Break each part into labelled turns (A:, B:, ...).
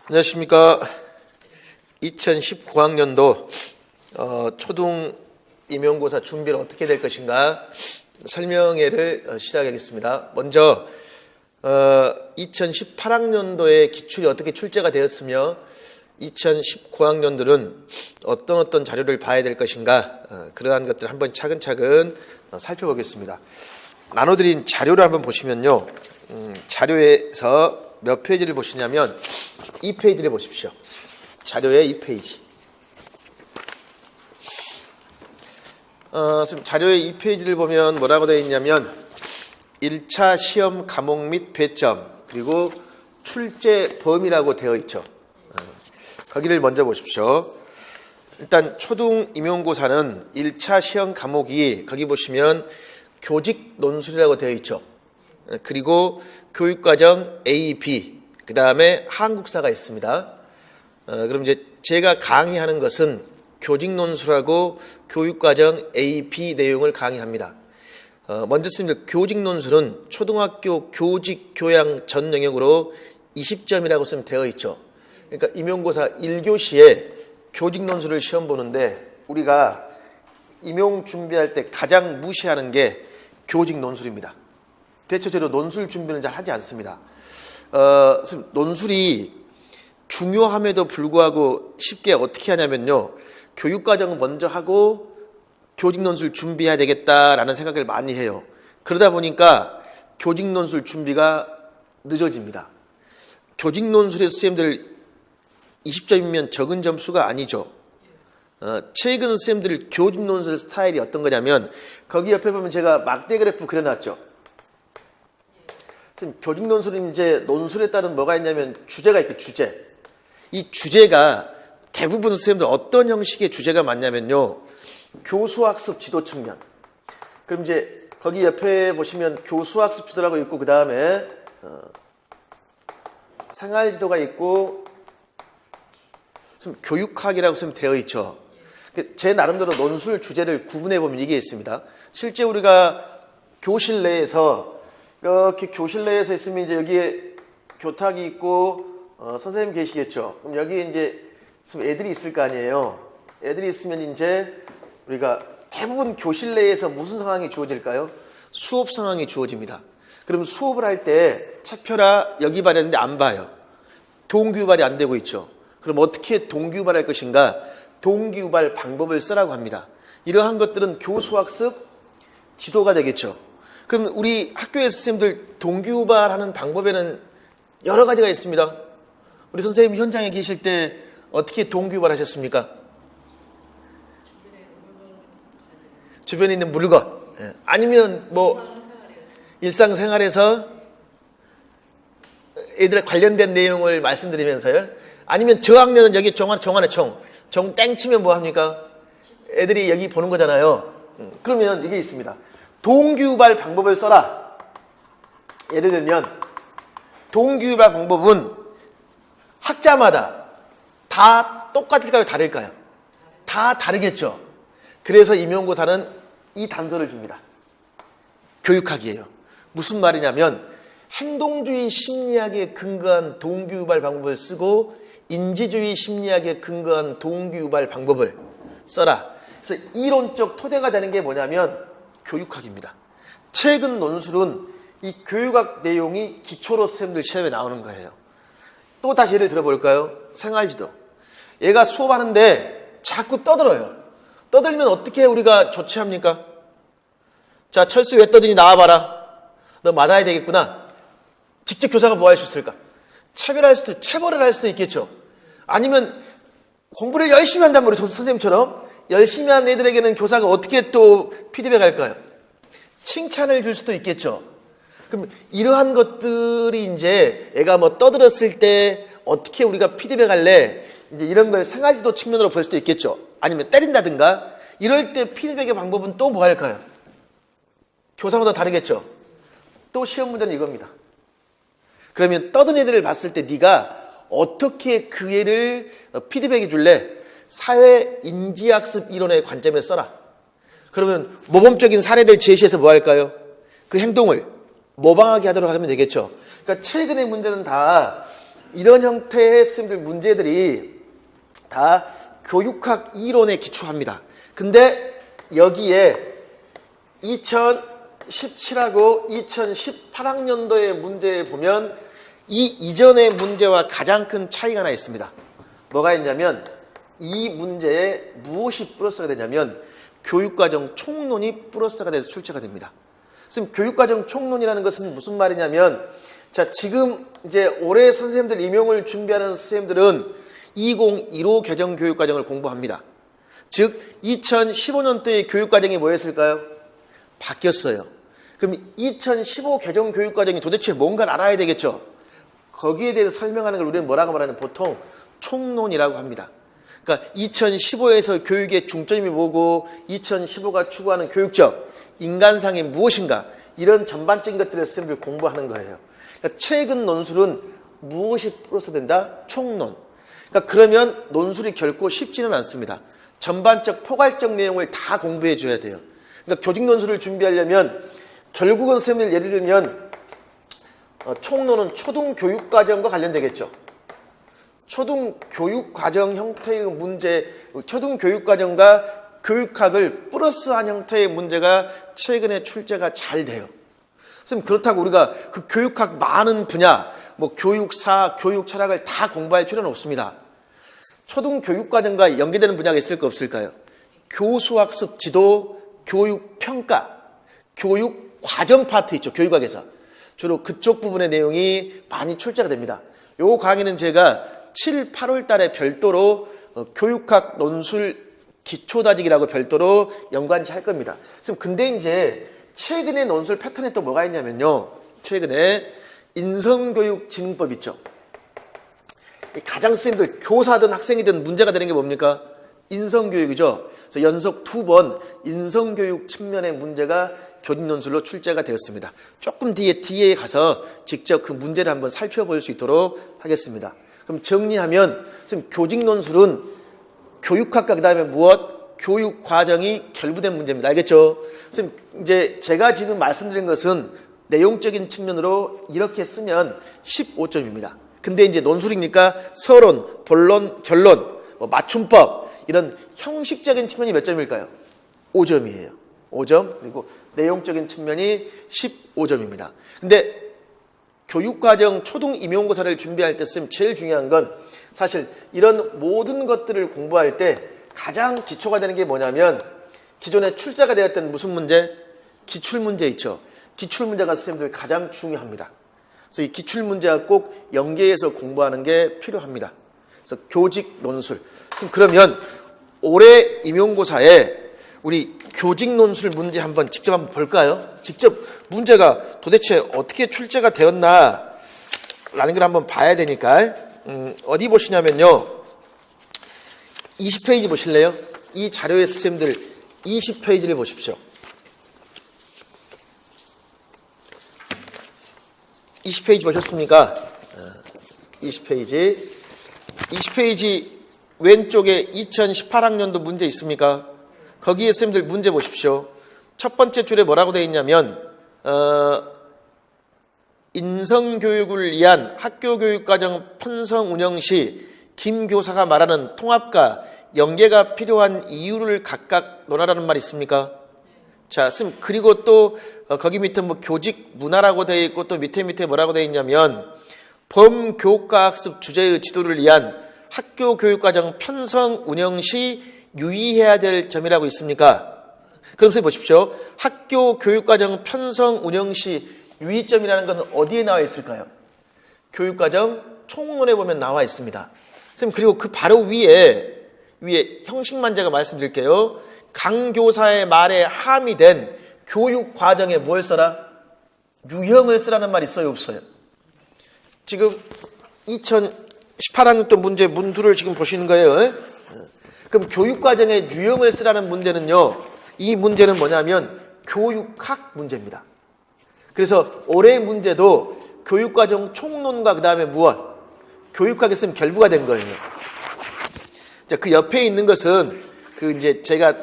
A: 안녕하십니까. 2019학년도 초등 임용고사 준비를 어떻게 될 것인가 설명회를 시작하겠습니다. 먼저 2018학년도에 기출이 어떻게 출제가 되었으며 2019학년들은 어떤 자료를 봐야 될 것인가 그러한 것들을 한번 차근차근 살펴보겠습니다. 나눠드린 자료를 한번 보시면요. 자료에서 몇 페이지를 보시냐면 2페이지를 보십시오. 자료의 2페이지. 자료의 2페이지를 보면 뭐라고 되어 있냐면 1차 시험 과목 및 배점 그리고 출제 범위라고 되어 있죠. 거기를 먼저 보십시오. 일단 초등 임용고사는 1차 시험 과목이 거기 보시면 교직 논술이라고 되어 있죠. 그리고 교육과정 A, B, 그 다음에 한국사가 있습니다. 그럼 이제 제가 강의하는 것은 교직 논술하고 교육과정 A, B 내용을 강의합니다. 먼저 쓰면 교직 논술은 초등학교 교직 교양 전 영역으로 20점이라고 쓰면 되어 있죠. 그러니까 임용고사 1교시에 교직 논술을 시험 보는데 우리가 임용 준비할 때 가장 무시하는 게 교직 논술입니다. 대체적으로 논술 준비는 잘 하지 않습니다. 논술이 중요함에도 불구하고 쉽게 어떻게 하냐면요. 교육과정은 먼저 하고 교직 논술 준비해야 되겠다라는 생각을 많이 해요. 그러다 보니까 교직 논술 준비가 늦어집니다. 교직 논술에서 선생님들 20점이면 적은 점수가 아니죠. 최근 선생님들 교직 논술 스타일이 어떤 거냐면 거기 옆에 보면 제가 막대 그래프 그려놨죠. 선생님, 교직 논술은 이제 논술에 따른 뭐가 있냐면 주제가 있고 주제. 이 주제가 대부분 선생님들 어떤 형식의 주제가 많냐면요. 교수학습 지도 측면. 그럼 이제 거기 옆에 보시면 교수학습 지도라고 있고 그 다음에 생활지도가 있고 교육학이라고 쓰면 되어 있죠. 제 나름대로 논술 주제를 구분해 보면 이게 있습니다. 실제 우리가 교실 내에서 이렇게 교실 내에서 있으면 이제 여기에 교탁이 있고 선생님 계시겠죠. 그럼 여기에 이제 애들이 있을 거 아니에요. 애들이 있으면 이제 우리가 대부분 교실 내에서 무슨 상황이 주어질까요? 수업 상황이 주어집니다. 그럼 수업을 할 때 책 펴라 여기 봐야되는데 안 봐요. 동기유발이 안 되고 있죠. 그럼 어떻게 동기유발할 것인가? 동기유발 방법을 쓰라고 합니다. 이러한 것들은 교수학습 지도가 되겠죠. 그럼 우리 학교의 선생님들 동기유발하는 방법에는 여러 가지가 있습니다. 우리 선생님 현장에 계실 때 어떻게 동기유발 하셨습니까? 주변에 있는 물건 아니면 뭐 일상생활에서 애들에 관련된 내용을 말씀드리면서요. 아니면 저학년은 여기 종 안에 종 땡 치면 뭐 합니까? 애들이 여기 보는 거잖아요. 그러면 이게 있습니다. 동기유발 방법을 써라. 예를 들면 동기유발 방법은 학자마다 다 똑같을까요? 다를까요? 다 다르겠죠. 그래서 임용고사는 이 단서를 줍니다. 교육학이에요. 무슨 말이냐면 행동주의 심리학에 근거한 동기유발 방법을 쓰고 인지주의 심리학에 근거한 동기유발 방법을 써라. 그래서 이론적 토대가 되는 게 뭐냐면 교육학입니다. 최근 논술은 이 교육학 내용이 기초로 선생님들 시험에 나오는 거예요. 또 다시 예를 들어볼까요? 생활지도. 얘가 수업하는데 자꾸 떠들어요. 떠들면 어떻게 우리가 조치합니까? 자, 철수 왜 떠드니 나와봐라. 너 맞아야 되겠구나. 직접 교사가 뭐 할 수 있을까? 체벌을 할 수도 있겠죠. 아니면 공부를 열심히 한단 말이에요. 선생님처럼. 열심히 하는 애들에게는 교사가 어떻게 또 피드백 할까요? 칭찬을 줄 수도 있겠죠. 그럼 이러한 것들이 이제 애가 뭐 떠들었을 때 어떻게 우리가 피드백 할래? 이제 이런 걸 생활지도 측면으로 볼 수도 있겠죠. 아니면 때린다든가. 이럴 때 피드백의 방법은 또 뭐 할까요? 교사마다 다르겠죠. 또 시험 문제는 이겁니다. 그러면 떠든 애들을 봤을 때 네가 어떻게 그 애를 피드백해 줄래? 사회인지학습 이론의 관점에 써라. 그러면 모범적인 사례를 제시해서 뭐 할까요? 그 행동을 모방하게 하도록 하면 되겠죠. 그러니까 최근의 문제는 다 이런 형태의 선생님들 문제들이 다 교육학 이론에 기초합니다. 근데 여기에 2017하고 2018학년도의 문제에 보면 이 이전의 문제와 가장 큰 차이가 하나 있습니다. 뭐가 있냐면 이 문제에 무엇이 플러스가 되냐면 교육과정 총론이 플러스가 돼서 출제가 됩니다. 지금 교육과정 총론이라는 것은 무슨 말이냐면 자, 지금 이제 올해 선생님들 임용을 준비하는 선생님들은 2015 개정 교육과정을 공부합니다. 즉 2015년도의 교육과정이 뭐였을까요? 바뀌었어요. 그럼 2015 개정 교육과정이 도대체 뭔가를 알아야 되겠죠. 거기에 대해서 설명하는 걸 우리는 뭐라고 말하냐면 보통 총론이라고 합니다. 그러니까 2015에서 교육의 중점이 뭐고 2015가 추구하는 교육적 인간상이 무엇인가 이런 전반적인 것들을 선생님들 공부하는 거예요. 그러니까 최근 논술은 무엇이 플러스 된다? 총론. 그러니까 그러면 논술이 결코 쉽지는 않습니다. 전반적 포괄적 내용을 다 공부해 줘야 돼요. 그러니까 교직 논술을 준비하려면 결국은 선생님들 예를 들면 총론은 초등교육과정과 관련되겠죠. 초등교육과정 형태의 문제, 초등교육과정과 교육학을 플러스한 형태의 문제가 최근에 출제가 잘 돼요. 선생님 그렇다고 우리가 그 교육학 많은 분야, 뭐 교육사, 교육철학을 다 공부할 필요는 없습니다. 초등교육과정과 연계되는 분야가 있을까 없을까요? 교수학습 지도, 교육평가, 교육과정 파트 있죠. 교육학에서. 주로 그쪽 부분의 내용이 많이 출제가 됩니다. 요 강의는 제가 7, 8월 달에 별도로 교육학 논술 기초다지기라고 별도로 연관지 할 겁니다. 근데 이제 최근에 논술 패턴에 또 뭐가 있냐면요. 최근에 인성교육진흥법 있죠. 가장 선생님들 교사든 학생이든 문제가 되는 게 뭡니까? 인성교육이죠. 그래서 연속 2번 인성교육 측면의 문제가 교직 논술로 출제가 되었습니다. 조금 뒤에 가서 직접 그 문제를 한번 살펴볼 수 있도록 하겠습니다. 그럼 정리하면 선생님 교직 논술은 교육학과 그다음에 무엇? 교육 과정이 결부된 문제입니다. 알겠죠? 선생님 이제 제가 지금 말씀드린 것은 내용적인 측면으로 이렇게 쓰면 15점입니다. 근데 이제 논술이니까 서론, 본론, 결론, 맞춤법 이런 형식적인 측면이 몇 점일까요? 5점이에요. 5점. 그리고 내용적인 측면이 15점입니다. 근데 교육과정 초등 임용고사를 준비할 때 쓰면 제일 중요한 건 사실 이런 모든 것들을 공부할 때 가장 기초가 되는 게 뭐냐면 기존에 출제가 되었던 무슨 문제? 기출문제 있죠. 기출문제가 선생님들 가장 중요합니다. 그래서 이 기출문제와 꼭 연계해서 공부하는 게 필요합니다. 그래서 교직 논술. 그러면 올해 임용고사에 우리 교직 논술 문제 한번 직접 한번 볼까요? 직접 문제가 도대체 어떻게 출제가 되었나 라는 걸 한번 봐야 되니까 어디 보시냐면요. 20페이지 보실래요? 이 자료의 선생님들 20페이지를 보십시오. 20페이지 보셨습니까? 20페이지 왼쪽에 2018학년도 문제 있습니까? 거기에 선생님들 문제 보십시오. 첫 번째 줄에 뭐라고 되어 있냐면 인성교육을 위한 학교교육과정 편성 운영 시 김 교사가 말하는 통합과 연계가 필요한 이유를 각각 논하라는 말이 있습니까? 자, 그리고 또 거기 밑에 뭐 교직 문화라고 되어 있고 또 밑에 뭐라고 되어 있냐면 범교과 학습 주제의 지도를 위한 학교 교육과정 편성 운영 시 유의해야 될 점이라고 있습니까? 그럼 선생님 보십시오. 학교 교육과정 편성 운영 시 유의점이라는 건 어디에 나와 있을까요? 교육과정 총론에 보면 나와 있습니다. 선생님 그리고 그 바로 위에 형식만 제가 말씀드릴게요. 강교사의 말에 함의된 교육과정에 뭘 써라? 유형을 쓰라는 말이 있어요? 없어요? 지금 2018학년 또 문제 문두를 지금 보시는 거예요. 그럼 교육과정에 유형을 쓰라는 문제는요. 이 문제는 뭐냐면 교육학 문제입니다. 그래서 올해 문제도 교육과정 총론과 그 다음에 무엇? 교육학에 쓰면 결부가 된 거예요. 자, 그 옆에 있는 것은 그 이제 제가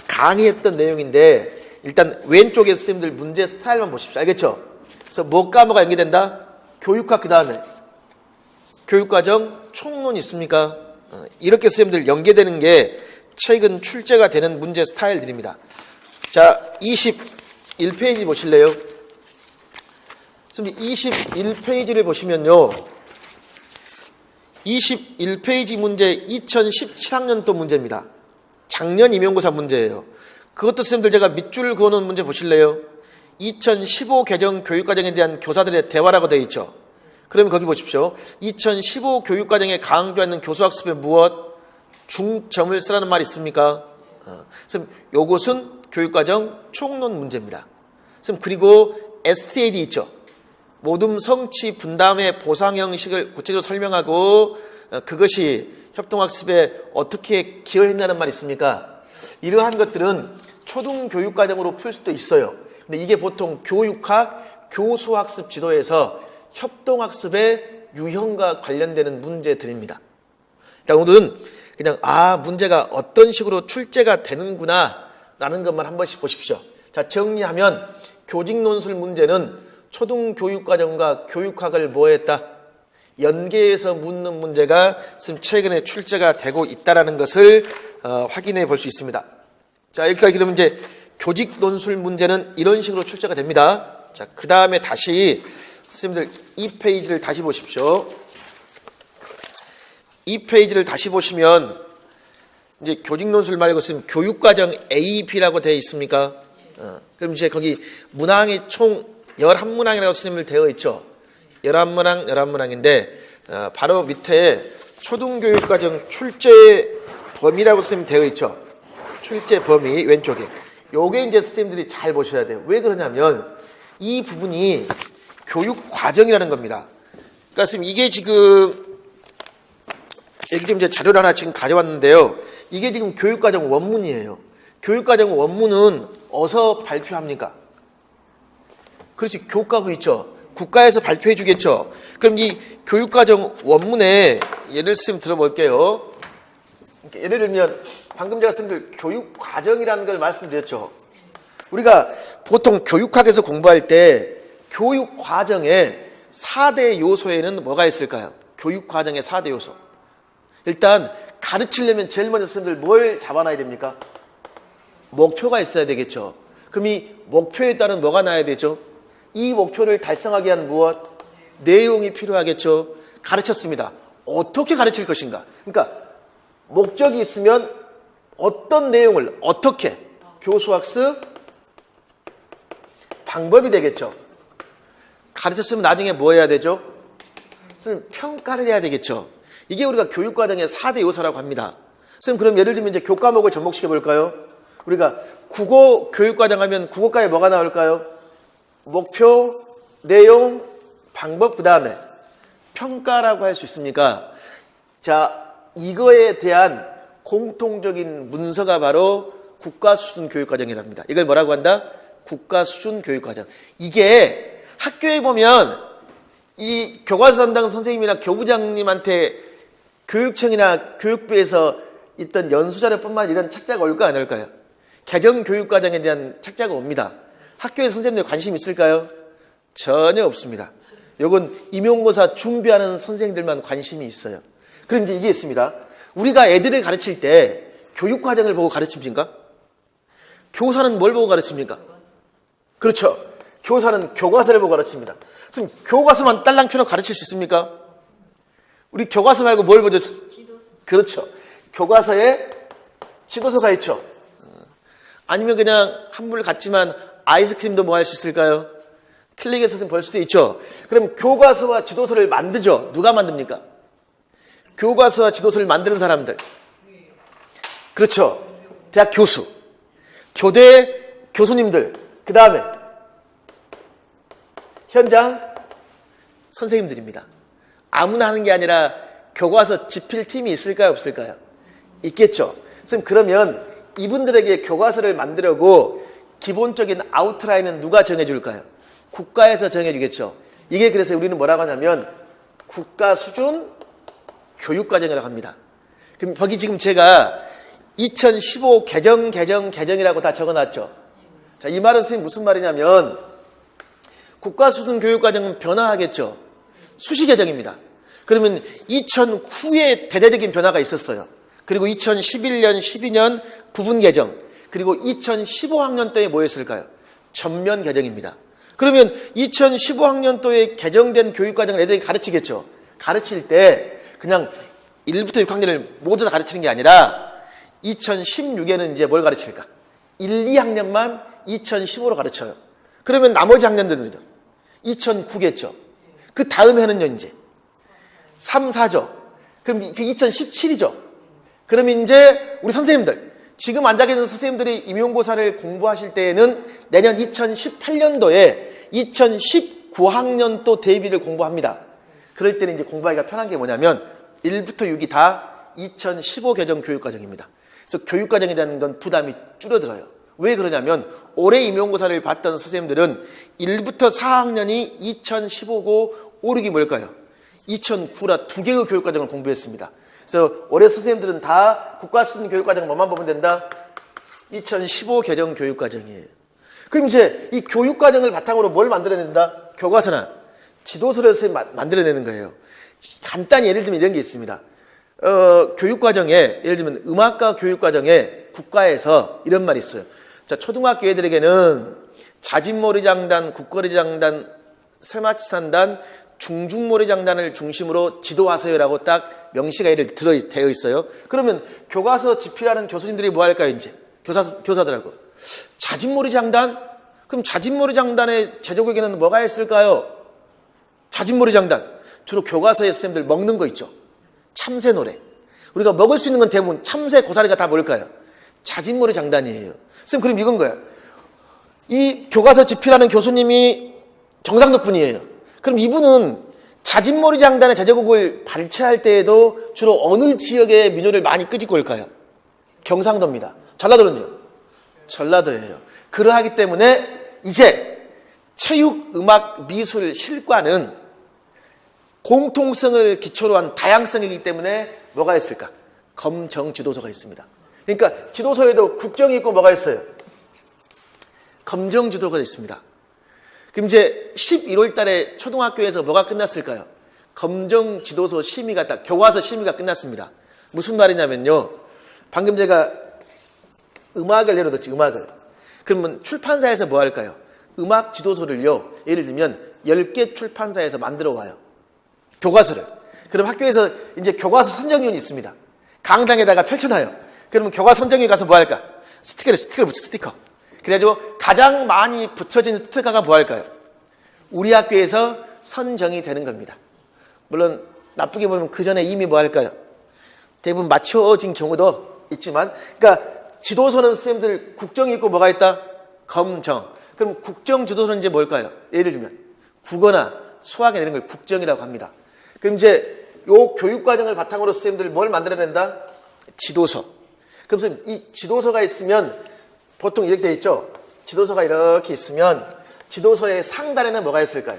A: 강의했던 내용인데 일단 왼쪽에 선생님들 문제 스타일만 보십시오. 알겠죠? 그래서 뭐과뭐가 연계된다? 교육학 그 다음에 교육과정 총론이 있습니까? 이렇게 선생님들 연계되는 게 최근 출제가 되는 문제 스타일들입니다. 자, 21페이지 보실래요? 21페이지를 보시면요. 21페이지 문제 2017학년도 문제입니다. 작년 임용고사 문제예요. 그것도 선생님들 제가 밑줄 그어놓은 문제 보실래요? 2015 개정 교육과정에 대한 교사들의 대화라고 되어 있죠. 그러면 거기 보십시오. 2015 교육과정에 강조하는 교수학습에 무엇? 중점을 쓰라는 말이 있습니까? 선생님, 요것은 교육과정 총론 문제입니다. 선생님, 그리고 STAD 있죠. 모둠 성취 분담의 보상 형식을 구체적으로 설명하고 그것이 협동학습에 어떻게 기여했냐는 말이 있습니까? 이러한 것들은 초등교육과정으로 풀 수도 있어요. 근데 이게 보통 교육학, 교수학습 지도에서 협동학습의 유형과 관련되는 문제들입니다. 오늘은 그냥 문제가 어떤 식으로 출제가 되는구나 라는 것만 한 번씩 보십시오. 자, 정리하면 교직논술 문제는 초등교육과정과 교육학을 뭐했다? 연계해서 묻는 문제가 지금 최근에 출제가 되고 있다는 것을 확인해 볼 수 있습니다. 자, 여기까지 그러면 이제 교직논술 문제는 이런 식으로 출제가 됩니다. 자, 그 다음에 다시 선생님들 이 페이지를 다시 보십시오. 이 페이지를 다시 보시면 이제 교직논술 말고 지금 교육과정 A, B라고 되어 있습니까? 그럼 이제 거기 문항이 총 11문항이라고 선생님들 되어 있죠. 11문항, 11문항인데 바로 밑에 초등교육과정 출제 범위라고 선생님 되어 있죠. 출제 범위 왼쪽에. 요게 이제 선생님들이 잘 보셔야 돼요. 왜 그러냐면 이 부분이 교육과정이라는 겁니다. 그러니까 선생님 이게 지금 여기 지금 이제 자료를 하나 지금 가져왔는데요. 이게 지금 교육과정 원문이에요. 교육과정 원문은 어디서 발표합니까? 그렇지, 교과고 있죠. 국가에서 발표해 주겠죠. 그럼 이 교육과정 원문에 예를 들면 들어볼게요. 예를 들면 방금 제가 쓴 교육과정이라는 걸 말씀드렸죠. 우리가 보통 교육학에서 공부할 때 교육과정의 4대 요소에는 뭐가 있을까요? 교육과정의 4대 요소. 일단 가르치려면 제일 먼저 선생님들 뭘 잡아놔야 됩니까? 목표가 있어야 되겠죠. 그럼 이 목표에 따른 뭐가 나야 되죠? 이 목표를 달성하기 위한 무엇? 내용이 필요하겠죠. 가르쳤습니다. 어떻게 가르칠 것인가? 그러니까 목적이 있으면 어떤 내용을 어떻게 교수학습 방법이 되겠죠. 가르쳤으면 나중에 뭐 해야 되죠? 평가를 해야 되겠죠. 이게 우리가 교육과정의 4대 요소라고 합니다. 선생님, 그럼 예를 들면 이제 교과목을 접목시켜 볼까요? 우리가 국어 교육과정 하면 국어과에 뭐가 나올까요? 목표, 내용, 방법, 그 다음에 평가라고 할 수 있습니까? 자, 이거에 대한 공통적인 문서가 바로 국가수준 교육과정이랍니다. 이걸 뭐라고 한다? 국가수준 교육과정. 이게 학교에 보면 이 교과서 담당 선생님이나 교부장님한테 교육청이나 교육부에서 있던 연수자료뿐만 이런 책자가 올까 안 올까요? 개정교육과정에 대한 책자가 옵니다. 학교에 선생님들 관심 있을까요? 전혀 없습니다. 요건 임용고사 준비하는 선생님들만 관심이 있어요. 그럼 이제 이게 있습니다. 우리가 애들을 가르칠 때 교육과정을 보고 가르칩니까? 교사는 뭘 보고 가르칩니까? 그렇죠. 교사는 교과서를 보고 가르칩니다. 그럼 교과서만 딸랑 펴놓고 가르칠 수 있습니까? 우리 교과서 말고 뭘 보죠? 지도서. 그렇죠. 교과서에 지도서가 있죠. 아니면 그냥 한물 같지만 아이스크림도 뭐 할 수 있을까요? 클릭해서 볼 수도 있죠. 그럼 교과서와 지도서를 만들죠. 누가 만듭니까? 교과서와 지도서를 만드는 사람들. 그렇죠. 대학 교수, 교대 교수님들, 그 다음에 현장 선생님들입니다. 아무나 하는 게 아니라 교과서 집필팀이 있을까요? 없을까요? 있겠죠. 선생님, 그러면 이분들에게 교과서를 만들려고 기본적인 아웃라인은 누가 정해줄까요? 국가에서 정해주겠죠. 이게 그래서 우리는 뭐라고 하냐면 국가 수준 교육과정이라고 합니다. 그럼 거기 지금 제가 2015 개정이라고 다 적어놨죠. 자, 이 말은 선생님 무슨 말이냐면 국가 수준 교육과정은 변화하겠죠. 수시 개정입니다. 그러면 2009에 대대적인 변화가 있었어요. 그리고 2011년, 12년 부분 개정, 그리고 2015학년도에 뭐였을까요? 전면 개정입니다. 그러면 2015학년도에 개정된 교육과정을 애들이 가르치겠죠. 가르칠 때 그냥 1부터 6학년을 모두 다 가르치는 게 아니라 2016에는 이제 뭘 가르칠까? 1, 2학년만 2015로 가르쳐요. 그러면 나머지 학년들은요? 2009겠죠. 그 다음 해는요, 이제 3, 4죠. 그럼 그 2017이죠. 그럼 이제 우리 선생님들, 지금 앉아 계신 선생님들이 임용고사를 공부하실 때에는 내년 2018년도에 2019학년도 대비를 공부합니다. 그럴 때는 이제 공부하기가 편한 게 뭐냐면 1부터 6이 다 2015 개정 교육과정입니다. 그래서 교육과정이라는 건 부담이 줄어들어요. 왜 그러냐면 올해 임용고사를 봤던 선생님들은 1부터 4학년이 2015고 5, 6이 뭘까요? 2009라 두 개의 교육과정을 공부했습니다. 그래서 올해 선생님들은 다 국가수준 교육과정 뭐만 보면 된다? 2015 개정 교육과정이에요. 그럼 이제 이 교육과정을 바탕으로 뭘 만들어낸다? 교과서나 지도서를 만들어내는 거예요. 간단히 예를 들면 이런 게 있습니다. 교육과정에 예를 들면 음악과 교육과정에 국가에서 이런 말이 있어요. 자, 초등학교 애들에게는 자진몰이장단, 국거리장단, 세마치산단, 중중몰이장단을 중심으로 지도하세요라고 딱 명시가 되어 있어요. 그러면 교과서 집필하는 교수님들이 뭐 할까요, 이제? 교사들하고. 자진몰이장단? 그럼 자진몰이장단의 제조국에는 뭐가 있을까요? 자진몰이장단. 주로 교과서에 선생님들 먹는 거 있죠. 참새 노래. 우리가 먹을 수 있는 건 대부분 참새 고사리가 다 뭘까요? 자진몰이장단이에요. 선생님, 그럼 이건 거야. 이 교과서 집필하는 교수님이 경상도 분이에요. 그럼 이분은 자진몰이장단의 제조곡을 발췌할 때에도 주로 어느 지역의 민요를 많이 끄집고 올까요? 경상도입니다. 전라도는요? 전라도예요. 그러하기 때문에 이제 체육, 음악, 미술, 실과는 공통성을 기초로 한 다양성이기 때문에 뭐가 있을까? 검정 지도서가 있습니다. 그러니까 지도서에도 국정이 있고 뭐가 있어요? 검정 지도가 있습니다. 그럼 이제 11월 달에 초등학교에서 뭐가 끝났을까요? 검정 지도서 심의가 딱, 교과서 심의가 끝났습니다. 무슨 말이냐면요. 방금 제가 음악을 예로 들었지, 음악을. 그러면 출판사에서 뭐 할까요? 음악 지도서를요, 예를 들면 10개 출판사에서 만들어 와요. 교과서를. 그럼 학교에서 이제 교과서 선정위원이 있습니다. 강당에다가 펼쳐놔요. 그러면 교과서 선정위에 가서 뭐 할까? 스티커를 붙여, 스티커. 그래가지고 가장 많이 붙여진 스티커가 뭐 할까요? 우리 학교에서 선정이 되는 겁니다. 물론 나쁘게 보면 그 전에 이미 뭐 할까요? 대부분 맞춰진 경우도 있지만, 그러니까 지도서는 선생님들 국정이 있고 뭐가 있다? 검정. 그럼 국정 지도서는 이제 뭘까요? 예를 들면 국어나 수학에 이런 걸 국정이라고 합니다. 그럼 이제 요 교육과정을 바탕으로 선생님들 뭘 만들어낸다? 지도서. 그래서 이 지도서가 있으면 보통 이렇게 돼 있죠. 지도서가 이렇게 있으면 지도서의 상단에는 뭐가 있을까요?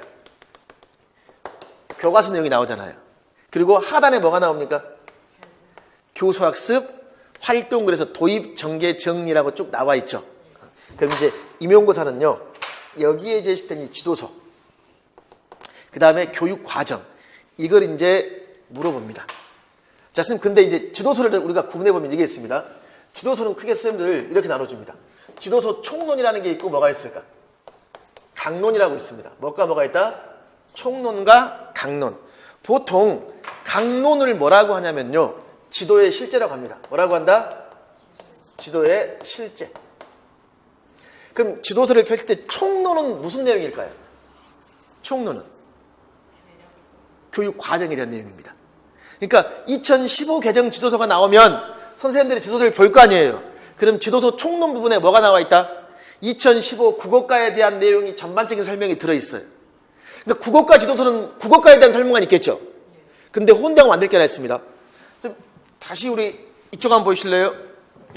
A: 교과서 내용이 나오잖아요. 그리고 하단에 뭐가 나옵니까? 교수학습, 활동, 그래서 도입, 전개, 정리라고 쭉 나와 있죠. 그럼 이제 임용고사는요, 여기에 제시된 이 지도서, 그 다음에 교육과정, 이걸 이제 물어봅니다. 자, 선생님, 근데 이제 지도서를 우리가 구분해보면 이게 있습니다. 지도서는 크게 선생님들 이렇게 나눠줍니다. 지도서 총론이라는 게 있고 뭐가 있을까? 강론이라고 있습니다. 뭐가 있다? 총론과 강론. 보통 강론을 뭐라고 하냐면요, 지도의 실제라고 합니다. 뭐라고 한다? 지도의 실제. 그럼 지도서를 펼칠 때 총론은 무슨 내용일까요? 총론은 교육 과정에 대한 내용입니다. 그러니까 2015 개정 지도서가 나오면 선생님들이 지도서를 볼 거 아니에요. 그럼 지도서 총론 부분에 뭐가 나와 있다? 2015 국어과에 대한 내용이 전반적인 설명이 들어있어요. 그러니까 국어과 지도서는 국어과에 대한 설명만 있겠죠. 근데 혼자가 만들 게 하나 있습니다. 다시 우리 이쪽 한번 보이실래요?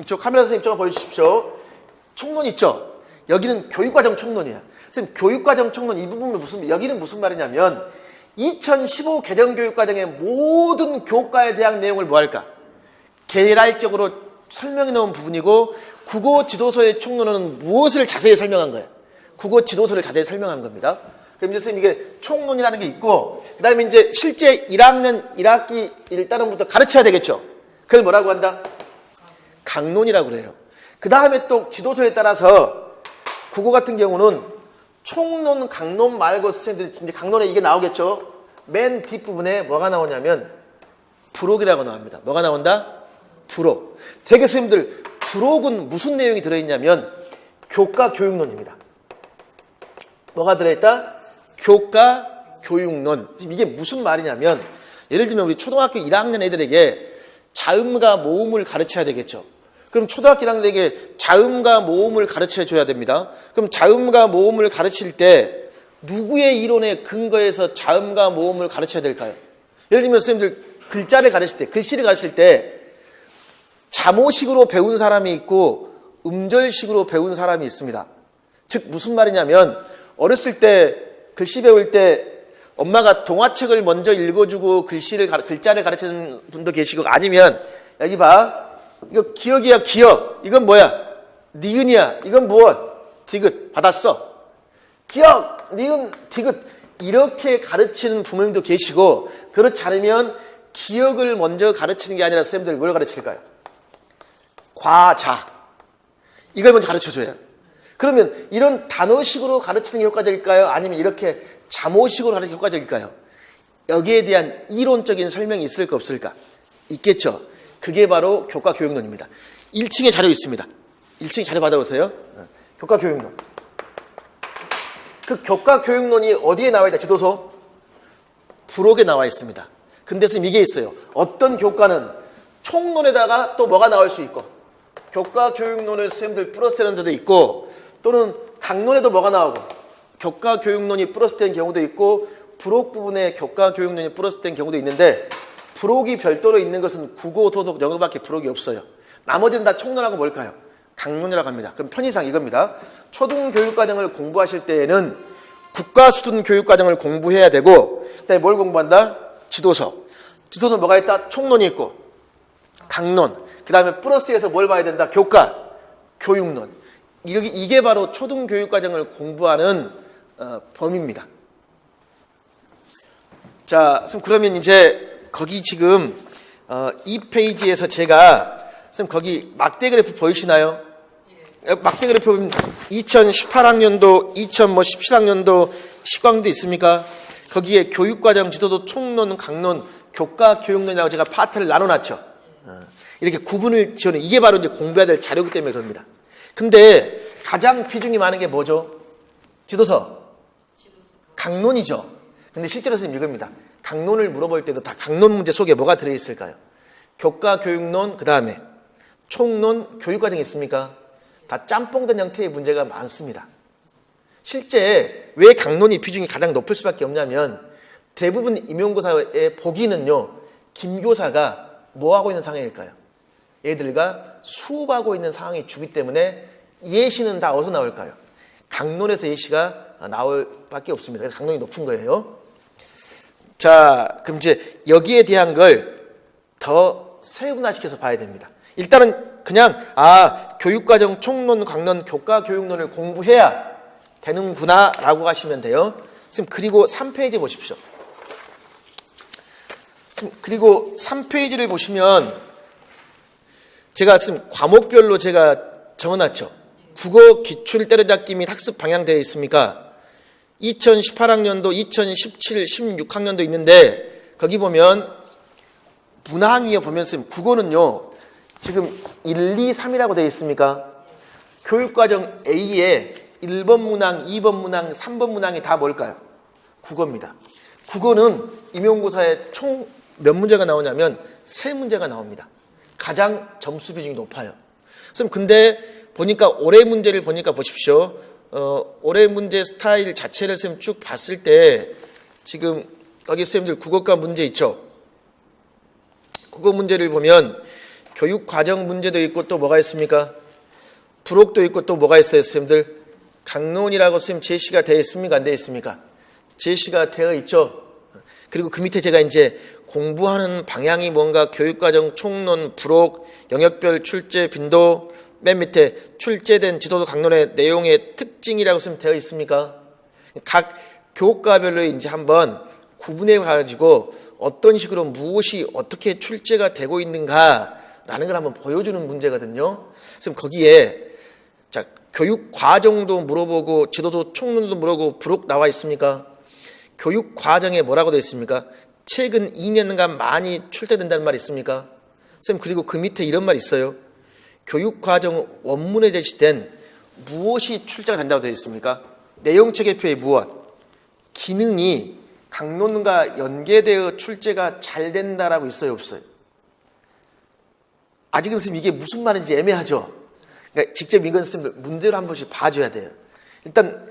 A: 이쪽 카메라 선생님 이쪽 한번 보여주십시오. 총론 있죠? 여기는 교육과정 총론이야. 선생님, 교육과정 총론 이 부분은 여기는 무슨 말이냐면 2015 개정 교육과정의 모든 교과에 대한 내용을 뭐 할까? 개랄적으로 설명해 놓은 부분이고, 국어 지도서의 총론은 무엇을 자세히 설명한 거예요? 국어 지도서를 자세히 설명한 겁니다. 그럼 이제 선생님 이게 총론이라는 게 있고, 그 다음에 이제 실제 1학년 1학기 1단원부터 가르쳐야 되겠죠. 그걸 뭐라고 한다? 강론이라고 그래요. 그 다음에 또 지도서에 따라서 국어 같은 경우는 총론, 강론 말고 선생님들이 이제 강론에 이게 나오겠죠. 맨 뒷부분에 뭐가 나오냐면 부록이라고 나옵니다. 뭐가 나온다? 부록. 대개 선생님들 부록은 무슨 내용이 들어있냐면 교과 교육론입니다. 뭐가 들어있다? 교과 교육론. 지금 이게 무슨 말이냐면 예를 들면 우리 초등학교 1학년 애들에게 자음과 모음을 가르쳐야 되겠죠. 그럼 초등학교 1학년에게 자음과 모음을 가르쳐 줘야 됩니다. 그럼 자음과 모음을 가르칠 때 누구의 이론에 근거해서 자음과 모음을 가르쳐야 될까요? 예를 들면 선생님들 글자를 가르칠 때, 글씨를 가르칠 때 자모식으로 배운 사람이 있고 음절식으로 배운 사람이 있습니다. 즉 무슨 말이냐면 어렸을 때 글씨 배울 때 엄마가 동화책을 먼저 읽어주고 글자를 가르치는 분도 계시고, 아니면 여기 봐, 이거 기억이야 기억, 이건 뭐야? 니은이야, 이건 무엇? 디귿. 받았어. 기억, 니은, 디귿. 이렇게 가르치는 부모님도 계시고, 그렇지 않으면 기억을 먼저 가르치는 게 아니라 선생님들 뭘 가르칠까요? 과자. 이걸 먼저 가르쳐줘요. 그러면 이런 단어식으로 가르치는 게 효과적일까요? 아니면 이렇게 자모식으로 가르치는 게 효과적일까요? 여기에 대한 이론적인 설명이 있을까 없을까? 있겠죠. 그게 바로 교과 교육론입니다. 1층에 자료 있습니다. 1층에 자료 받아오세요. 교과 교육론. 그 교과 교육론이 어디에 나와 있다? 지도서? 부록에 나와 있습니다. 근데 선생님 이게 있어요. 어떤 교과는 총론에다가 또 뭐가 나올 수 있고, 교과 교육론을 선생님들 플러스 되는 데도 있고, 또는 강론에도 뭐가 나오고, 교과 교육론이 플러스 된 경우도 있고, 부록 부분에 교과 교육론이 플러스 된 경우도 있는데, 부록이 별도로 있는 것은 국어, 도덕, 영어밖에 부록이 없어요. 나머지는 다 총론하고 뭘까요? 강론이라고 합니다. 그럼 편의상 이겁니다. 초등교육과정을 공부하실 때에는 국가수준교육과정을 공부해야 되고, 그다음에 뭘 공부한다? 지도서. 지도서는 뭐가 있다? 총론이 있고 강론. 그 다음에 플러스에서 뭘 봐야 된다? 교과, 교육론. 이게 바로 초등교육과정을 공부하는 범위입니다. 자, 그러면 이제 거기 지금 2페이지에서 제가 선생님 거기 막대 그래프 보이시나요? 막대 그래프 보면 2018학년도, 2017학년도 시광도 있습니까? 거기에 교육과정, 지도도, 총론, 강론, 교과, 교육론이라고 제가 파트를 나눠놨죠. 이렇게 구분을 지어는, 이게 바로 이제 공부해야 될 자료이기 때문에 그럽니다. 근데 가장 비중이 많은 게 뭐죠? 지도서. 강론이죠. 근데 실제로 선생님 이겁니다. 강론을 물어볼 때도 다 강론 문제 속에 뭐가 들어있을까요? 교과, 교육론, 그 다음에 총론, 교육과정이 있습니까? 다 짬뽕된 형태의 문제가 많습니다. 실제 왜 강론이 비중이 가장 높을 수밖에 없냐면, 대부분 임용고사의 보기는요, 김교사가 뭐하고 있는 상황일까요? 얘들과 수업하고 있는 상황이 주기 때문에 예시는 다 어디서 나올까요? 강론에서 예시가 나올 밖에 없습니다. 그래서 강론이 높은 거예요. 자, 그럼 이제 여기에 대한 걸 더 세분화시켜서 봐야 됩니다. 일단은 그냥 교육과정, 총론, 강론, 교과, 교육론을 공부해야 되는구나 라고 하시면 돼요. 지금 그리고 3페이지 보십시오. 그리고 3페이지를 보시면 제가 지금 과목별로 제가 적어놨죠. 국어 기출 때려잡기 및 학습 방향 되어 있습니까? 2018학년도, 2017, 16학년도 있는데 거기 보면 문항이요 보면 선생님 국어는요 지금 1, 2, 3이라고 되어 있습니까? 교육과정 A에 1번 문항, 2번 문항, 3번 문항이 다 뭘까요? 국어입니다. 국어는 임용고사에 총 몇 문제가 나오냐면 3문제가 나옵니다. 가장 점수 비중이 높아요. 선생님 근데 보니까 올해 문제를 보니까 보십시오. 올해 문제 스타일 자체를 선생님 쭉 봤을 때 지금 여기 선생님들 국어과 문제 있죠. 국어 문제를 보면 교육과정 문제도 있고 또 뭐가 있습니까? 부록도 있고 또 뭐가 있어요, 선생님들? 강론이라고 선생님 제시가 되어 있습니까? 안 되어 있습니까? 제시가 되어 있죠. 그리고 그 밑에 제가 이제 공부하는 방향이 뭔가 교육과정, 총론, 부록, 영역별 출제 빈도, 맨 밑에 출제된 지도서 강론의 내용의 특징이라고 쓰면 되어 있습니까? 각 교과별로 이제 한번 구분해 가지고 어떤 식으로 무엇이 어떻게 출제가 되고 있는가라는 걸 한번 보여주는 문제거든요. 그래서 거기에 자, 교육 과정도 물어보고 지도서 총론도 물어보고 부록 나와 있습니까? 교육 과정에 뭐라고 되어 있습니까? 최근 2년간 많이 출제된다는 말이 있습니까? 선생님, 그리고 그 밑에 이런 말이 있어요. 교육과정 원문에 제시된 무엇이 출제가 된다고 되어 있습니까? 내용체계표의 무엇? 기능이 강론과 연계되어 출제가 잘 된다라고 있어요, 없어요? 아직은 선생님 이게 무슨 말인지 애매하죠? 그러니까 직접 이건 선생님 문제를 한 번씩 봐줘야 돼요. 일단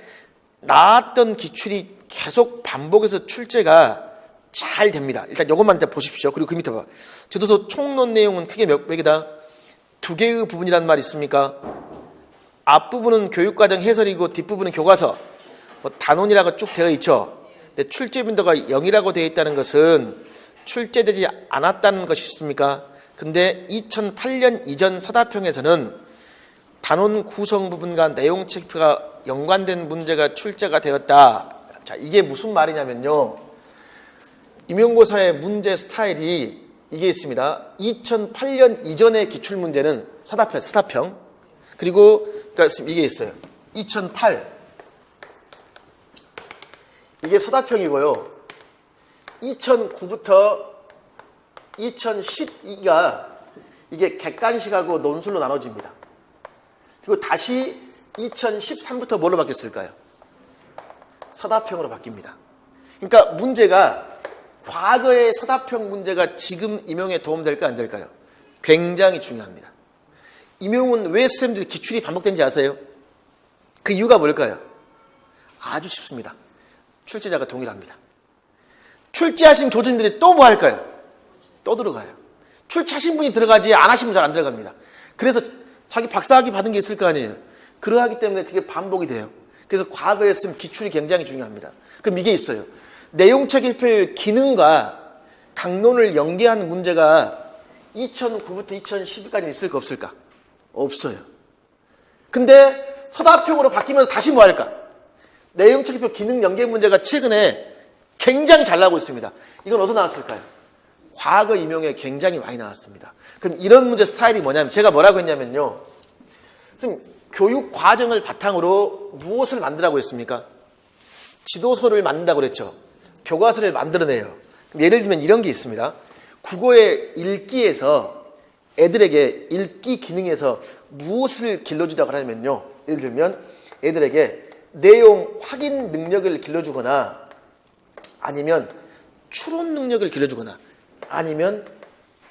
A: 나왔던 기출이 계속 반복해서 출제가 잘 됩니다. 일단 이것만 일단 보십시오. 그리고 그 밑에 봐. 지도서 총론 내용은 크게 몇 개다? 2개의 부분이란 말이 있습니까? 앞부분은 교육과정 해설이고 뒷부분은 교과서. 뭐 단원이라고 쭉 되어 있죠. 근데 출제 빈도가 0이라고 되어 있다는 것은 출제되지 않았다는 것이 있습니까? 근데 2008년 이전 서답형에서는 단원 구성 부분과 내용 체크가 연관된 문제가 출제가 되었다. 자, 이게 무슨 말이냐면요. 임용고사의 문제 스타일이 이게 있습니다. 2008년 이전의 기출문제는 서답형. 그리고 그러니까 이게 있어요. 2008. 이게 서답형이고요. 2009부터 2012가 이게 객관식하고 논술로 나눠집니다. 그리고 다시 2013부터 뭘로 바뀌었을까요? 서답형으로 바뀝니다. 그러니까 문제가 과거의 서답형 문제가 지금 임용에 도움될까 안 될까요? 굉장히 중요합니다. 임용은 왜 선생님들이 기출이 반복된지 아세요? 그 이유가 뭘까요? 아주 쉽습니다. 출제자가 동일합니다. 출제하신 교수님들이 또 뭐 할까요? 또 들어가요. 출제하신 분이 들어가지 안 하시면 잘 안 들어갑니다. 그래서 자기 박사학위 받은 게 있을 거 아니에요. 그러하기 때문에 그게 반복이 돼요. 그래서 과거에 쓰면 기출이 굉장히 중요합니다. 그럼 이게 있어요. 내용체계표의 기능과 강론을 연계하는 문제가 2009부터 2012까지 있을까 없을까? 없어요. 근데 서답형으로 바뀌면서 다시 뭐 할까? 내용체계표 기능 연계 문제가 최근에 굉장히 잘 나오고 있습니다. 이건 어디서 나왔을까요? 과거 임용에 굉장히 많이 나왔습니다. 그럼 이런 문제 스타일이 뭐냐면 제가 뭐라고 했냐면요. 지금 교육 과정을 바탕으로 무엇을 만들라고 했습니까? 지도서를 만든다고 그랬죠. 교과서를 만들어내요. 그럼 예를 들면 이런 게 있습니다. 국어의 읽기에서 애들에게 읽기 기능에서 무엇을 길러주자고 하냐면요. 예를 들면 애들에게 내용 확인 능력을 길러주거나 아니면 추론 능력을 길러주거나 아니면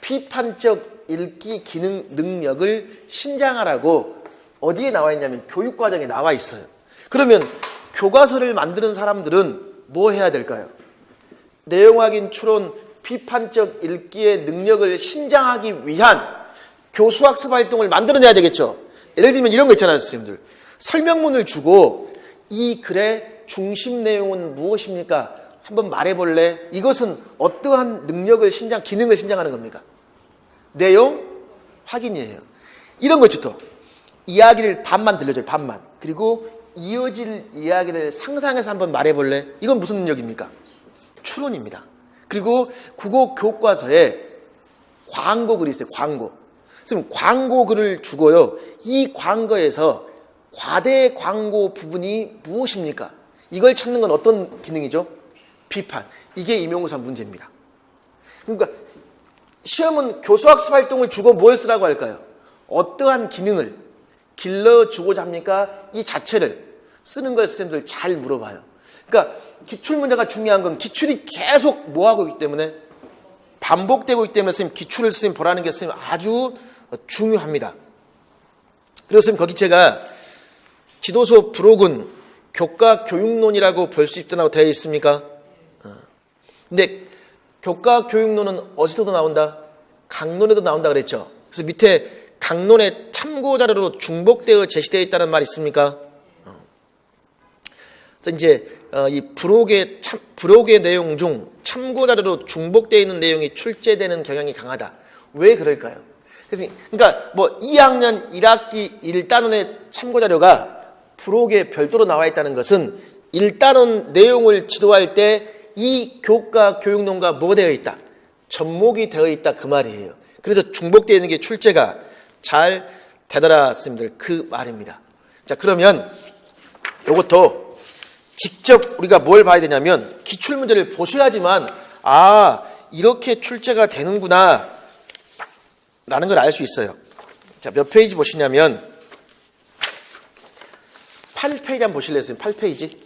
A: 비판적 읽기 기능 능력을 신장하라고 어디에 나와 있냐면 교육과정에 나와 있어요. 그러면 교과서를 만드는 사람들은 뭐 해야 될까요? 내용 확인, 추론, 비판적 읽기의 능력을 신장하기 위한 교수학습 활동을 만들어내야 되겠죠. 예를 들면 이런 거 있잖아요, 선생님들. 설명문을 주고 이 글의 중심 내용은 무엇입니까? 한번 말해볼래? 이것은 어떠한 능력을 기능을 신장하는 겁니까? 내용 확인이에요. 이런 거 있죠, 또. 이야기를 반만 들려줘요, 반만. 그리고 이어질 이야기를 상상해서 한번 말해볼래? 이건 무슨 능력입니까? 추론입니다. 그리고 국어 교과서에 광고글이 있어요, 광고. 그럼 광고글을 주고요. 이 광고에서 과대 광고 부분이 무엇입니까? 이걸 찾는 건 어떤 기능이죠? 비판. 이게 임용고사 문제입니다. 그러니까 시험은 교수학습 활동을 주고 뭘 쓰라고 할까요? 어떠한 기능을 길러주고자 합니까? 이 자체를 쓰는 걸 선생님들 잘 물어봐요. 그러니까 기출문제가 중요한 건 기출이 계속 뭐하고 있기 때문에 반복되고 있기 때문에 선생님 기출을 선생님 보라는 게 선생님 아주 중요합니다. 그리고 선생님 거기 제가 지도서 부록은 교과 교육론이라고 볼 수 있다고 되어 있습니까? 근데 교과 교육론은 어디서도 나온다? 강론에도 나온다 그랬죠. 그래서 밑에 강론의 참고 자료로 중복되어 제시되어 있다는 말이 있습니까? 그래서 이제 이 부록의 내용 중 참고 자료로 중복되어 있는 내용이 출제되는 경향이 강하다. 왜 그럴까요? 그러니까 뭐 2학년 1학기 1단원의 참고 자료가 부록에 별도로 나와 있다는 것은 일단은 내용을 지도할 때 이 교과 교육론과 뭐 되어 있다? 접목이 되어 있다 그 말이에요. 그래서 중복되어 있는 게 출제가 잘 되더라 스님들 그 말입니다. 자, 그러면 이것도 직접 우리가 뭘 봐야 되냐면 기출문제를 보셔야지만 이렇게 출제가 되는구나 라는 걸 알 수 있어요. 자, 몇 페이지 보시냐면 8페이지 한번 보실래요? 8페이지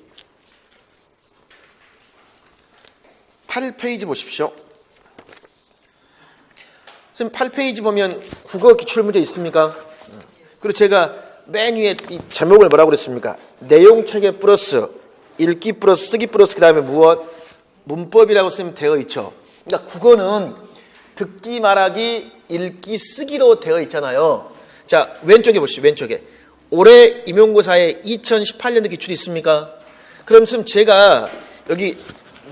A: 8페이지 보십시오. 선생님 8페이지 보면 국어 기출문제 있습니까? 그리고 제가 맨 위에 이 제목을 뭐라고 그랬습니까? 내용체계 플러스 읽기 플러스 쓰기 플러스 그 다음에 무엇? 문법이라고 쓰면 되어 있죠. 그러니까 국어는 듣기 말하기 읽기 쓰기로 되어 있잖아요. 자, 왼쪽에 보시죠. 왼쪽에 올해 임용고사에 2018년도 기출이 있습니까? 그럼 선생님 제가 여기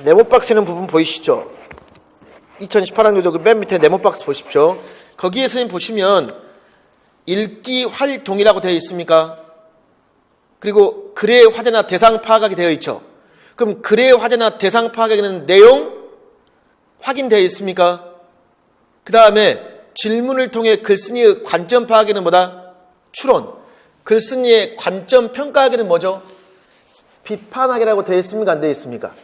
A: 네모박스 있는 부분 보이시죠? 2018학년도 그 맨 밑에 네모박스 보십시오. 거기에 선생님 보시면 읽기 활동이라고 되어 있습니까? 그리고 글의 화제나 대상 파악하기 되어 있죠. 그럼 글의 화제나 대상 파악에는 내용 확인되어 있습니까? 그 다음에 질문을 통해 글쓴이의 관점 파악에는 뭐다? 추론. 글쓴이의 관점 평가하기는 뭐죠? 비판하기라고 되어 있습니까? 안 되어 있습니까?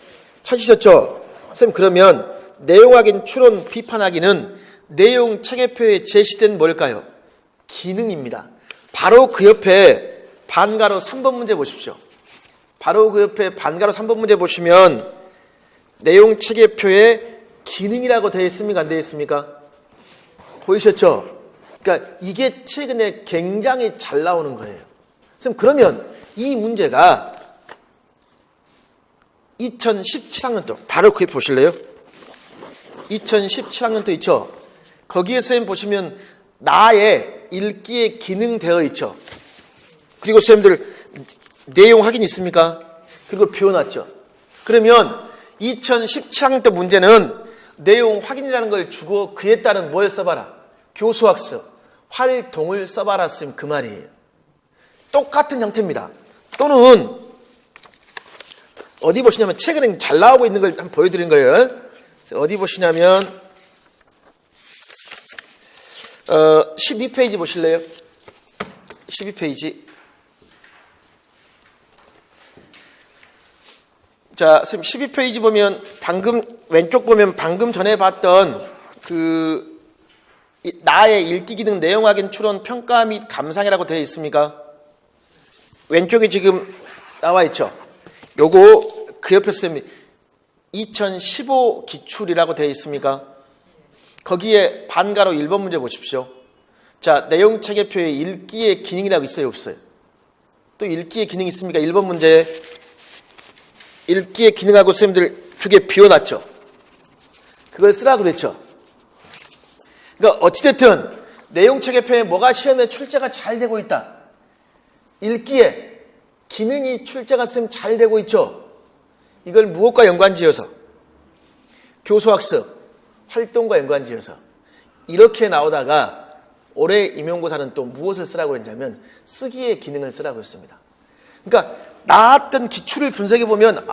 A: 찾으셨죠? 선생님 그러면 내용 확인, 추론, 비판하기는 내용 체계표에 제시된 뭘까요? 기능입니다. 바로 그 옆에 반가로 3번 문제 보십시오. 바로 그 옆에 반가로 3번 문제 보시면 내용 체계표에 기능이라고 되어 있습니까? 안 되어 있습니까? 보이셨죠? 그러니까 이게 최근에 굉장히 잘 나오는 거예요. 선생님 그러면 이 문제가 2017학년도 바로 그 옆에 보실래요? 2017학년도 있죠? 거기에 선생님 보시면 나의 읽기에 기능 되어 있죠? 그리고 선생님들 내용 확인 있습니까? 그리고 비워놨죠? 그러면 2017학년 때 문제는 내용 확인이라는 걸 주고 그에 따른 뭘 써봐라? 교수학습, 활동을 써봐라 쓰면 그 말이에요. 똑같은 형태입니다. 또는 어디 보시냐면 최근에 잘 나오고 있는 걸 한번 보여드린 거예요. 어디 보시냐면 12페이지 보실래요? 12페이지. 자, 선생님 12페이지 보면 방금 왼쪽 보면 방금 전에 봤던 그 나의 읽기 기능 내용 확인 추론 평가 및 감상이라고 되어 있습니까? 왼쪽에 지금 나와 있죠. 요거 그 옆에 선생님 2015 기출이라고 되어 있습니까? 거기에 반가로 1번 문제 보십시오. 자, 내용 체계표에 읽기의 기능이라고 있어요, 없어요? 또 읽기의 기능이 있습니까? 1번 문제 읽기의 기능하고 선생님들 두 개 비워놨죠. 그걸 쓰라고 그랬죠. 그러니까 어찌됐든 내용 체계표에 뭐가 시험에 출제가 잘 되고 있다. 읽기에 기능이 출제가 쌤 잘 되고 있죠. 이걸 무엇과 연관지어서 교수학습, 활동과 연관지어서 이렇게 나오다가 올해 임용고사는 또 무엇을 쓰라고 했냐면 쓰기의 기능을 쓰라고 했습니다. 그러니까 나왔던 기출을 분석해보면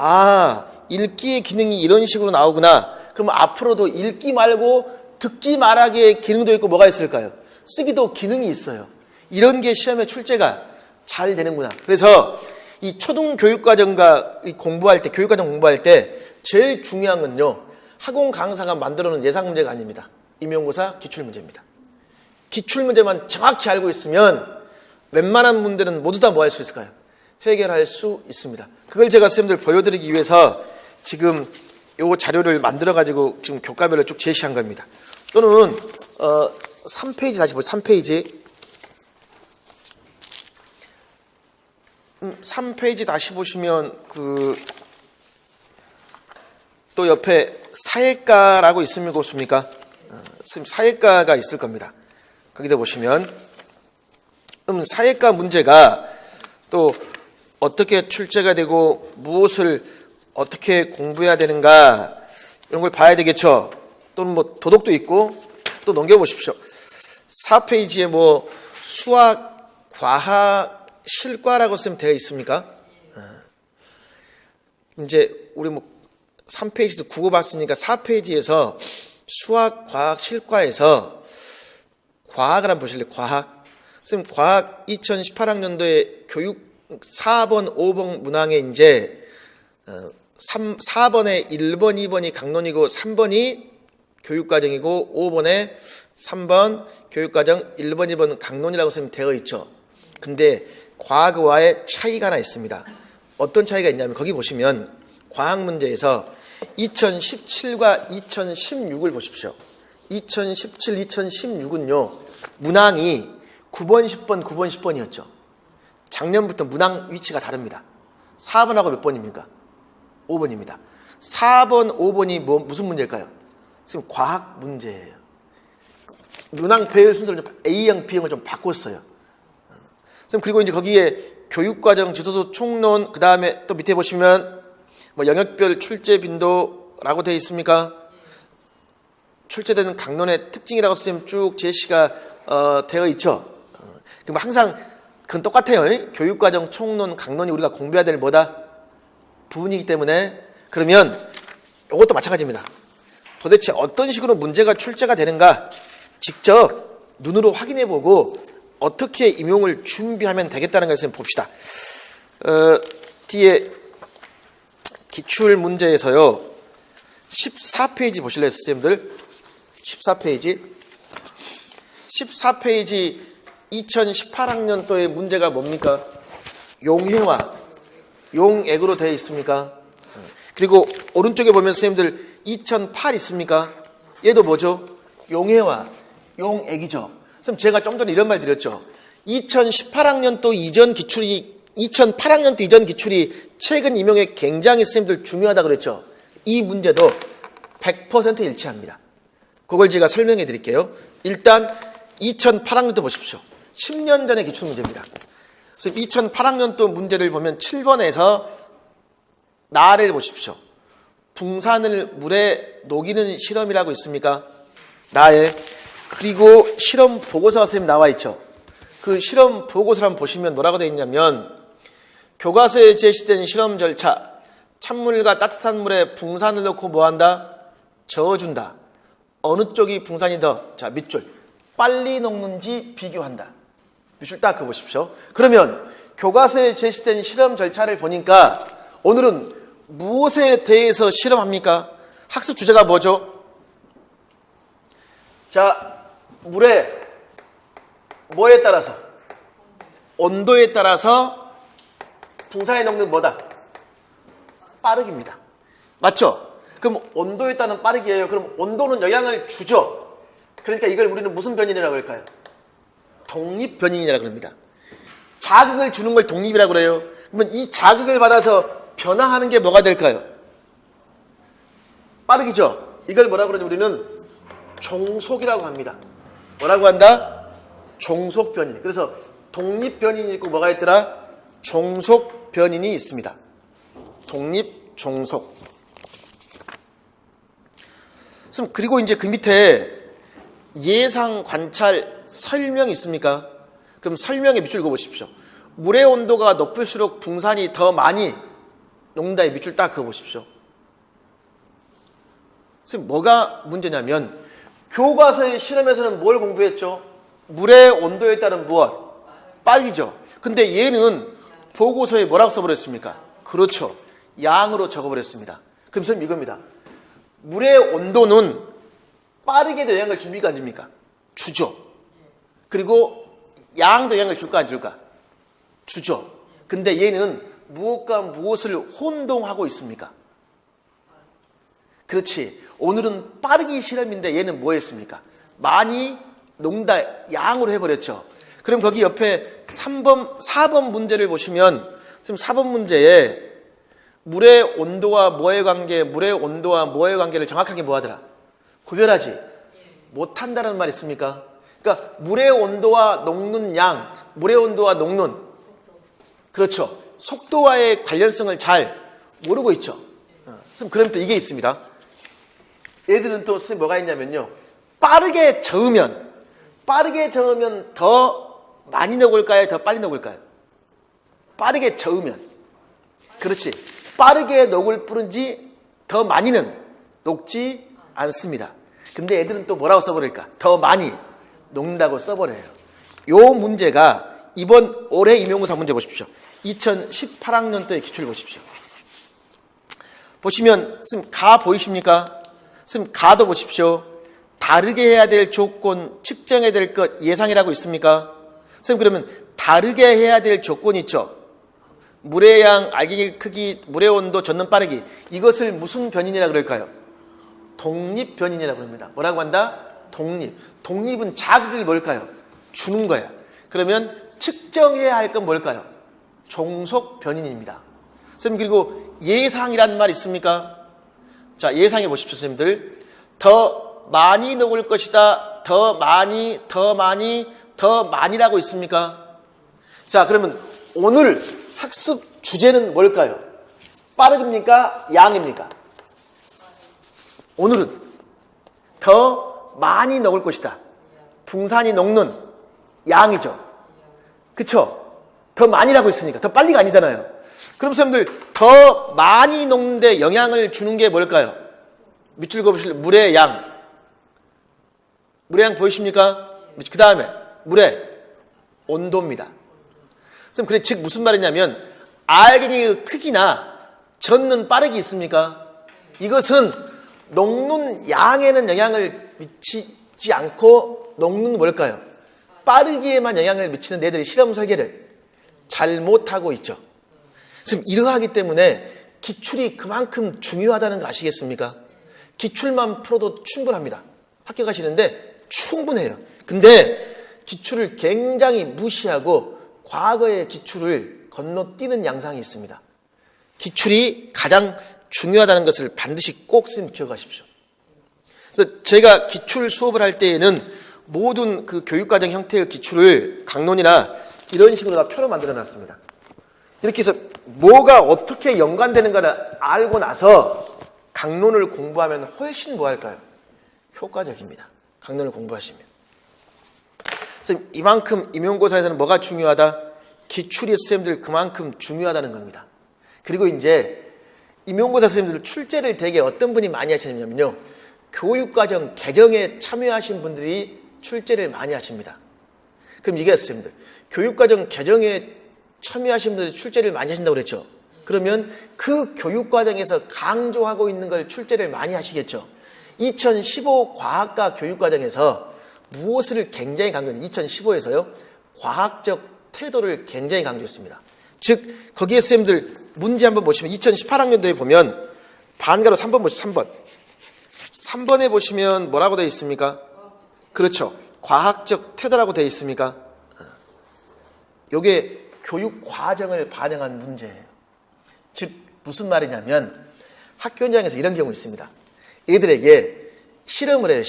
A: 읽기의 기능이 이런 식으로 나오구나. 그럼 앞으로도 읽기 말고 듣기 말하기의 기능도 있고 뭐가 있을까요? 쓰기도 기능이 있어요. 이런 게 시험에 출제가 잘 되는구나. 그래서 이 초등교육과정과 공부할 때, 교육과정 공부할 때 제일 중요한 건요, 학원 강사가 만들어 놓은 예상 문제가 아닙니다. 임용고사 기출문제입니다. 기출문제만 정확히 알고 있으면 웬만한 문제는 모두 다 뭐 할 수 있을까요? 해결할 수 있습니다. 그걸 제가 선생님들 보여드리기 위해서 지금 요 자료를 만들어가지고 지금 교과별로 쭉 제시한 겁니다. 또는 3페이지 다시 보세요. 3페이지. 3페이지 다시 보시면 또 옆에 사회과라고 있습니까? 없습니까? 사회과가 있을 겁니다. 거기다 보시면 사회과 문제가 또 어떻게 출제가 되고 무엇을 어떻게 공부해야 되는가 이런 걸 봐야 되겠죠. 또는 뭐 도덕도 있고 또 넘겨보십시오. 4페이지에 뭐 수학, 과학, 실과라고 쓰면 되어 있습니까? 이제 우리 뭐 3페이지에서 국어 봤으니까 4페이지에서 수학, 과학, 실과에서 과학을 한번 보실래요? 과학. 선생님, 과학 2018학년도에 교육 4번, 5번 문항에 이제 4번에 1번, 2번이 강론이고 3번이 교육과정이고 5번에 3번 교육과정 1번, 2번 강론이라고 선생님 되어 있죠. 근데 과거와의 차이가 하나 있습니다. 어떤 차이가 있냐면 거기 보시면 과학 문제에서 2017과 2016을 보십시오. 2017, 2016은요. 문항이 9번, 10번, 9번, 10번이었죠. 작년부터 문항 위치가 다릅니다. 4번하고 몇 번입니까? 5번입니다. 4번, 5번이 무슨 문제일까요? 지금 과학 문제예요. 문항 배열 순서를 A형, B형을 좀 바꿨어요. 그리고 이제 거기에 교육과정, 지도서 총론, 그 다음에 또 밑에 보시면 뭐 영역별 출제 빈도라고 되어 있습니까? 출제되는 강론의 특징이라고 선생님 쭉 제시가 되어 있죠. 그럼 항상 그건 똑같아요. 교육과정, 총론, 강론이 우리가 공부해야 될 뭐다? 부분이기 때문에 그러면 이것도 마찬가지입니다. 도대체 어떤 식으로 문제가 출제가 되는가 직접 눈으로 확인해보고 어떻게 임용을 준비하면 되겠다는 것을 봅시다. 뒤에 기출 문제에서요. 14페이지 보실래요, 선생님들? 14페이지. 14페이지 2018학년도의 문제가 뭡니까? 용해와 용액으로 되어 있습니까? 그리고 오른쪽에 보면 선생님들 2008 있습니까? 얘도 뭐죠? 용해와 용액이죠. 선생님 제가 좀 전에 이런 말 드렸죠. 2018학년도 이전 기출이 2008학년도 이전 기출이 최근 임용에 굉장히 선생님들 중요하다 그랬죠. 이 문제도 100% 일치합니다. 그걸 제가 설명해 드릴게요. 일단 2008학년도 보십시오. 10년 전의 기출 문제입니다. 그래서 2008학년도 문제를 보면 7번에서 나를 보십시오. 붕산을 물에 녹이는 실험이라고 있습니까? 나에. 그리고 실험 보고서가 선생님 나와 있죠. 그 실험 보고서를 한번 보시면 뭐라고 되어 있냐면 교과서에 제시된 실험 절차, 찬물과 따뜻한 물에 붕산을 넣고 뭐한다? 저어준다. 어느 쪽이 붕산이 더, 자 밑줄, 빨리 녹는지 비교한다. 밑줄 딱 그어보십시오. 그러면 교과서에 제시된 실험 절차를 보니까 오늘은 무엇에 대해서 실험합니까? 학습 주제가 뭐죠? 자, 물에 뭐에 따라서? 온도에 따라서 붕산이 녹는 뭐다? 빠르기입니다. 맞죠? 그럼 온도에 따른 빠르기예요. 그럼 온도는 영향을 주죠. 그러니까 이걸 우리는 무슨 변인이라고 할까요? 독립 변인이라고 합니다. 자극을 주는 걸 독립이라고 그래요. 그러면 이 자극을 받아서 변화하는 게 뭐가 될까요? 빠르기죠. 이걸 뭐라고 그러죠? 우리는 종속이라고 합니다. 뭐라고 한다? 종속 변인. 그래서 독립 변인이 있고 뭐가 있더라? 종속 변인이 있습니다. 독립, 종속. 그리고 이제 그 밑에 예상, 관찰, 설명 있습니까? 그럼 설명의 밑줄 그어보십시오. 물의 온도가 높을수록 붕산이 더 많이 녹는다의 밑줄 딱 그어보십시오. 선생님 뭐가 문제냐면 교과서의 실험에서는 뭘 공부했죠? 물의 온도에 따른 무엇? 빠르기죠. 근데 얘는 보고서에 뭐라고 써버렸습니까? 그렇죠. 양으로 적어버렸습니다. 그럼 선생님 이겁니다. 물의 온도는 빠르게 영향을 줍니까 안 줍니까? 주죠. 그리고 양도 영향을 줄까 안 줄까? 주죠. 근데 얘는 무엇과 무엇을 혼동하고 있습니까? 그렇지. 오늘은 빠르기 실험인데 얘는 뭐 했습니까? 많이 녹다 양으로 해버렸죠. 그럼 거기 옆에 4번 문제를 보시면 지금 4번 문제에 물의 온도와 뭐의 관계, 물의 온도와 뭐의 관계를 정확하게 뭐 하더라? 구별하지 못한다는 말 있습니까? 그러니까 물의 온도와 녹는 양, 물의 온도와 녹는 그렇죠. 속도와의 관련성을 잘 모르고 있죠. 그럼 또 이게 있습니다. 얘들은 또 선생님 뭐가 있냐면요. 빠르게 저으면 더 많이 녹을까요? 더 빨리 녹을까요? 빠르게 저으면. 그렇지. 빠르게 녹을 뿐이지 더 많이는 녹지 않습니다. 근데 애들은 또 뭐라고 써버릴까? 더 많이 녹는다고 써버려요. 요 문제가 이번 올해 임용고사 문제 보십시오. 2018학년도의 기출 보십시오. 보시면 선생님 가 보이십니까? 선생님 가도 보십시오. 다르게 해야 될 조건, 측정해야 될 것 예상이라고 있습니까? 선생님 그러면 다르게 해야 될 조건이 있죠. 물의 양, 알갱이 크기, 물의 온도, 젖는 빠르기. 이것을 무슨 변인이라고 그럴까요? 독립 변인이라고 합니다. 뭐라고 한다? 독립. 독립은 자극이 뭘까요? 주는 거야. 그러면 측정해야 할 건 뭘까요? 종속 변인입니다. 선생님 그리고 예상이란 말 있습니까? 자, 예상해 보십시오, 선생님들. 더 많이 녹을 것이다. 더 많이라고 있습니까? 자, 그러면 오늘 학습 주제는 뭘까요? 빠르기입니까? 양입니까? 오늘은 더 많이 녹을 것이다. 붕산이 녹는 양이죠. 그쵸? 더 많이라고 했으니까. 더 빨리가 아니잖아요. 그럼 선생님들 더 많이 녹는데 영향을 주는 게 뭘까요? 밑줄 그어보실래요? 물의 양. 물의 양 보이십니까? 그 다음에 물의 온도입니다. 선생님 그래 즉 무슨 말이냐면 알갱이의 크기나 젖는 빠르기 있습니까? 이것은 녹는 양에는 영향을 미치지 않고 녹는 뭘까요? 빠르기에만 영향을 미치는 애들이 실험 설계를 잘못하고 있죠. 선생님 이러하기 때문에 기출이 그만큼 중요하다는 거 아시겠습니까? 기출만 풀어도 충분합니다. 학교 가시는데 충분해요. 근데 기출을 굉장히 무시하고 과거의 기출을 건너뛰는 양상이 있습니다. 기출이 가장 중요하다는 것을 반드시 꼭 선생님 기억하십시오. 그래서 제가 기출 수업을 할 때에는 모든 그 교육과정 형태의 기출을 강론이나 이런 식으로 다 표로 만들어 놨습니다. 이렇게 해서 뭐가 어떻게 연관되는가를 알고 나서 강론을 공부하면 훨씬 뭐 할까요? 효과적입니다. 강론을 공부하시면. 선생님, 이만큼 임용고사에서는 뭐가 중요하다? 기출이 선생님들 그만큼 중요하다는 겁니다. 그리고 이제 임용고사 선생님들 출제를 되게 어떤 분이 많이 하시냐면요. 교육과정 개정에 참여하신 분들이 출제를 많이 하십니다. 그럼 이게 선생님들 교육과정 개정에 참여하신 분들이 출제를 많이 하신다고 그랬죠. 그러면 그 교육과정에서 강조하고 있는 걸 출제를 많이 하시겠죠. 2015 과학과 교육과정에서 무엇을 굉장히 강조했냐면 2015에서요. 과학적 태도를 굉장히 강조했습니다. 즉 거기에 선생님들 문제 한번 보시면 2018학년도에 보면 반가로 3번 보시죠. 3번. 3번에 보시면 뭐라고 되어 있습니까? 그렇죠. 과학적 태도라고 되어 있습니까? 이게 교육 과정을 반영한 문제예요. 즉 무슨 말이냐면 학교 현장에서 이런 경우 있습니다. 얘들에게 실험을 해요.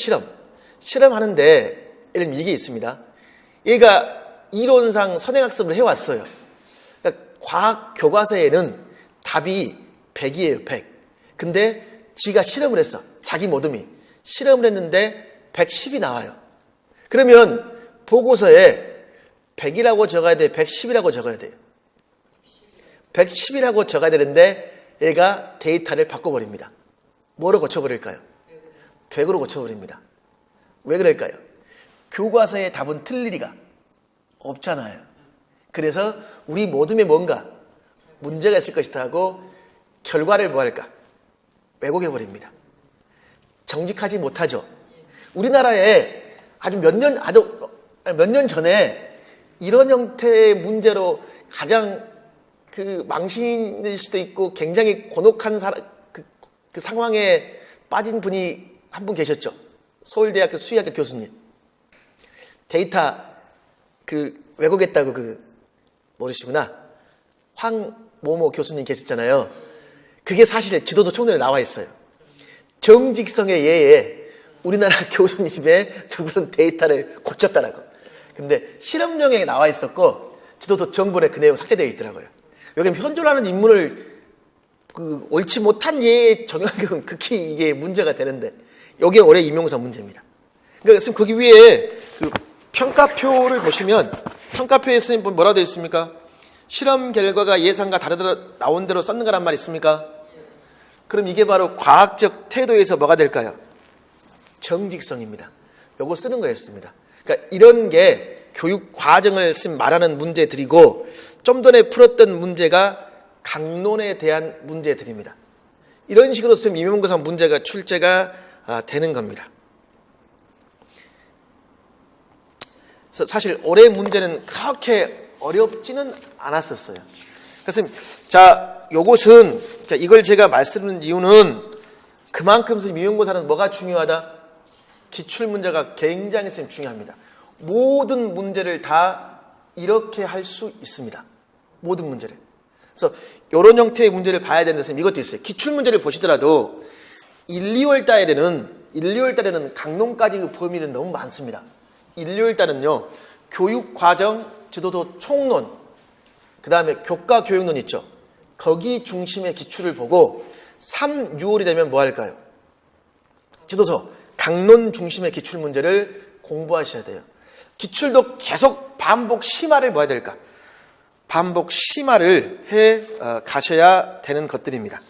A: 실험하는데 예를 들면 이게 있습니다. 얘가 이론상 선행학습을 해왔어요. 그러니까 과학 교과서에는 답이 100이에요. 100. 근데 지가 실험을 했어. 자기 모둠이 실험을 했는데 110이 나와요. 그러면 보고서에 100이라고 적어야 돼? 110이라고 적어야 돼요? 110이라고 적어야 되는데 얘가 데이터를 바꿔버립니다. 뭐로 고쳐버릴까요? 100으로 고쳐버립니다. 왜 그럴까요? 교과서의 답은 틀릴 리가 없잖아요. 그래서 우리 모둠에 뭔가 문제가 있을 것이다 하고 결과를 뭐 할까? 왜곡해버립니다. 정직하지 못하죠. 우리나라에 아주 몇 년 전에 이런 형태의 문제로 가장 그 망신일 수도 있고 굉장히 곤혹한 그 상황에 빠진 분이 한 분 계셨죠. 서울대학교 수의학과 교수님. 데이터 그 왜곡했다고 모르시구나. 황모모 교수님 계셨잖아요. 그게 사실 지도도 총론에 나와 있어요. 정직성의 예에 우리나라 교수님 집에 누구는 데이터를 고쳤다라고. 근데 실험용에 나와 있었고 지도도 정본에 그 내용 삭제되어 있더라고요. 여기 현존하는 인물을 옳지 못한 예에 적용한 건 극히 이게 문제가 되는데 여기에 올해 임용고사 문제입니다. 그러니까 선생님 거기 위에 그 평가표를 보시면 평가표에 선생님 뭐라고 되어 있습니까? 실험 결과가 예상과 다르더라 나온 대로 썼는 거란 말 있습니까? 그럼 이게 바로 과학적 태도에서 뭐가 될까요? 정직성입니다. 요거 쓰는 거였습니다. 그러니까 이런 게 교육 과정을 말하는 문제들이고, 좀 전에 풀었던 문제가 강론에 대한 문제들입니다. 이런 식으로 쓰면 임용고사 문제가 출제가 되는 겁니다. 그래서 사실 올해 문제는 그렇게 어렵지는 않았었어요. 그래서 자, 요것은 이걸 제가 말씀드리는 이유는 그만큼 임용고사는 뭐가 중요하다? 기출 문제가 굉장히 중요합니다. 모든 문제를 다 이렇게 할 수 있습니다. 모든 문제를. 그래서 이런 형태의 문제를 봐야 되는 데서 이것도 있어요. 기출 문제를 보시더라도 1, 2월 달에는 강론까지 그 범위는 너무 많습니다. 1, 2월 달은요, 교육과정, 지도도 총론, 그 다음에 교과 교육론 있죠. 거기 중심의 기출을 보고 3, 6월이 되면 뭐 할까요? 지도서, 강론 중심의 기출 문제를 공부하셔야 돼요. 기출도 계속 반복 심화를 뭐 해야 될까? 반복 심화를 해 가셔야 되는 것들입니다.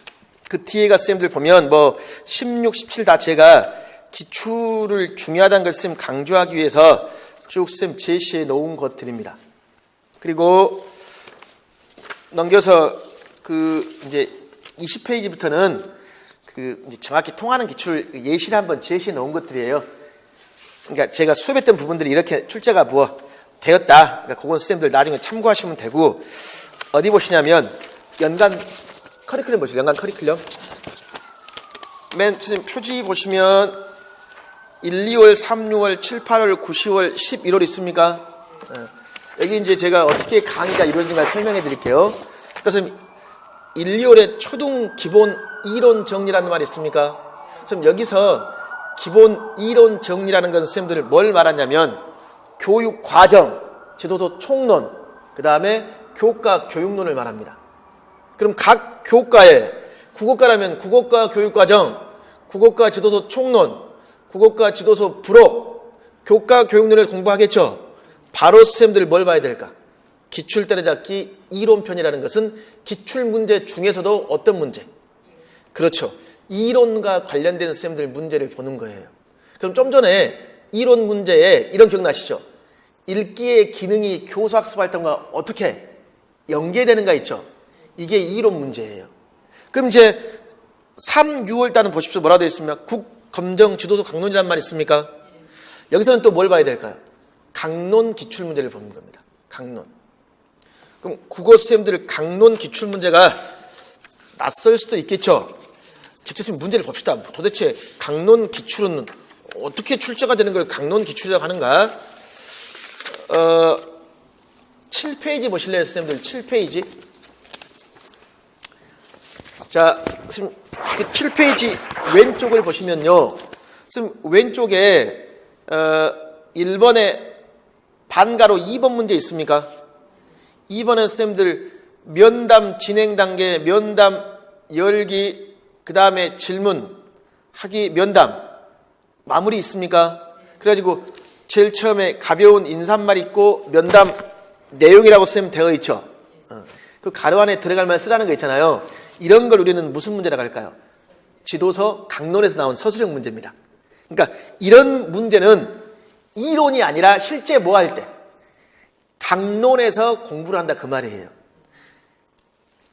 A: 그 뒤에가 쌤들 보면 뭐 16, 17 다 제가 기출을 중요하다는 걸 쌤 강조하기 위해서 쭉 쌤 제시해 놓은 것들입니다. 그리고 넘겨서 그 이제 20페이지부터는 그 이제 정확히 통하는 기출 예시를 한번 제시해 놓은 것들이에요. 그러니까 제가 수업했던 부분들이 이렇게 출제가 뭐 되었다. 그러니까 그건 쌤들 나중에 참고하시면 되고, 어디 보시냐면 연간 커리큘럼 보시죠. 연간 커리큘럼. 맨 표지 보시면 1, 2월, 3, 6월, 7, 8월, 9, 10월, 11월 있습니까? 여기 이제 제가 어떻게 강의가 이루어진가 설명해 드릴게요. 그래서 1, 2월에 초등 기본 이론 정리라는 말이 있습니까? 그럼 여기서 기본 이론 정리라는 것은 쌤들을 뭘 말하냐면 교육 과정, 지도서 총론, 그 다음에 교과 교육론을 말합니다. 그럼 각 교과에 국어과라면 국어과 교육과정, 국어과 지도서 총론, 국어과 지도서 부록, 교과 교육론을 공부하겠죠. 바로 쌤들 뭘 봐야 될까? 기출 때려잡기 이론편이라는 것은 기출 문제 중에서도 어떤 문제? 그렇죠. 이론과 관련된 쌤들 문제를 보는 거예요. 그럼 좀 전에 이론 문제에 이런 기억나시죠? 읽기의 기능이 교수학습 활동과 어떻게 연계되는가 있죠? 이게 이론 문제예요. 그럼 이제 3, 6월 달은 보십시오. 뭐라고 되어 있습니까? 국, 검정, 지도서, 강론이란 말이 있습니까? 여기서는 또 뭘 봐야 될까요? 강론 기출 문제를 보는 겁니다. 강론. 그럼 국어쌤들 강론 기출 문제가 낯설 수도 있겠죠? 직접 문제를 봅시다. 도대체 강론 기출은 어떻게 출제가 되는 걸 강론 기출이라고 하는가? 7페이지 보실래요, 선생님들? 7페이지. 자, 지금 7페이지 왼쪽을 보시면요. 지금 왼쪽에 1번에 반가로 2번 문제 있습니까? 2번에 선생님들 면담 진행 단계, 면담 열기, 그 다음에 질문, 하기, 면담 마무리 있습니까? 그래가지고 제일 처음에 가벼운 인사말 있고 면담 내용이라고 쓰면 되어 있죠. 그 가로 안에 들어갈 말 쓰라는 거 있잖아요. 이런 걸 우리는 무슨 문제라고 할까요? 지도서 강론에서 나온 서술형 문제입니다. 그러니까 이런 문제는 이론이 아니라 실제 뭐 할 때? 강론에서 공부를 한다 그 말이에요.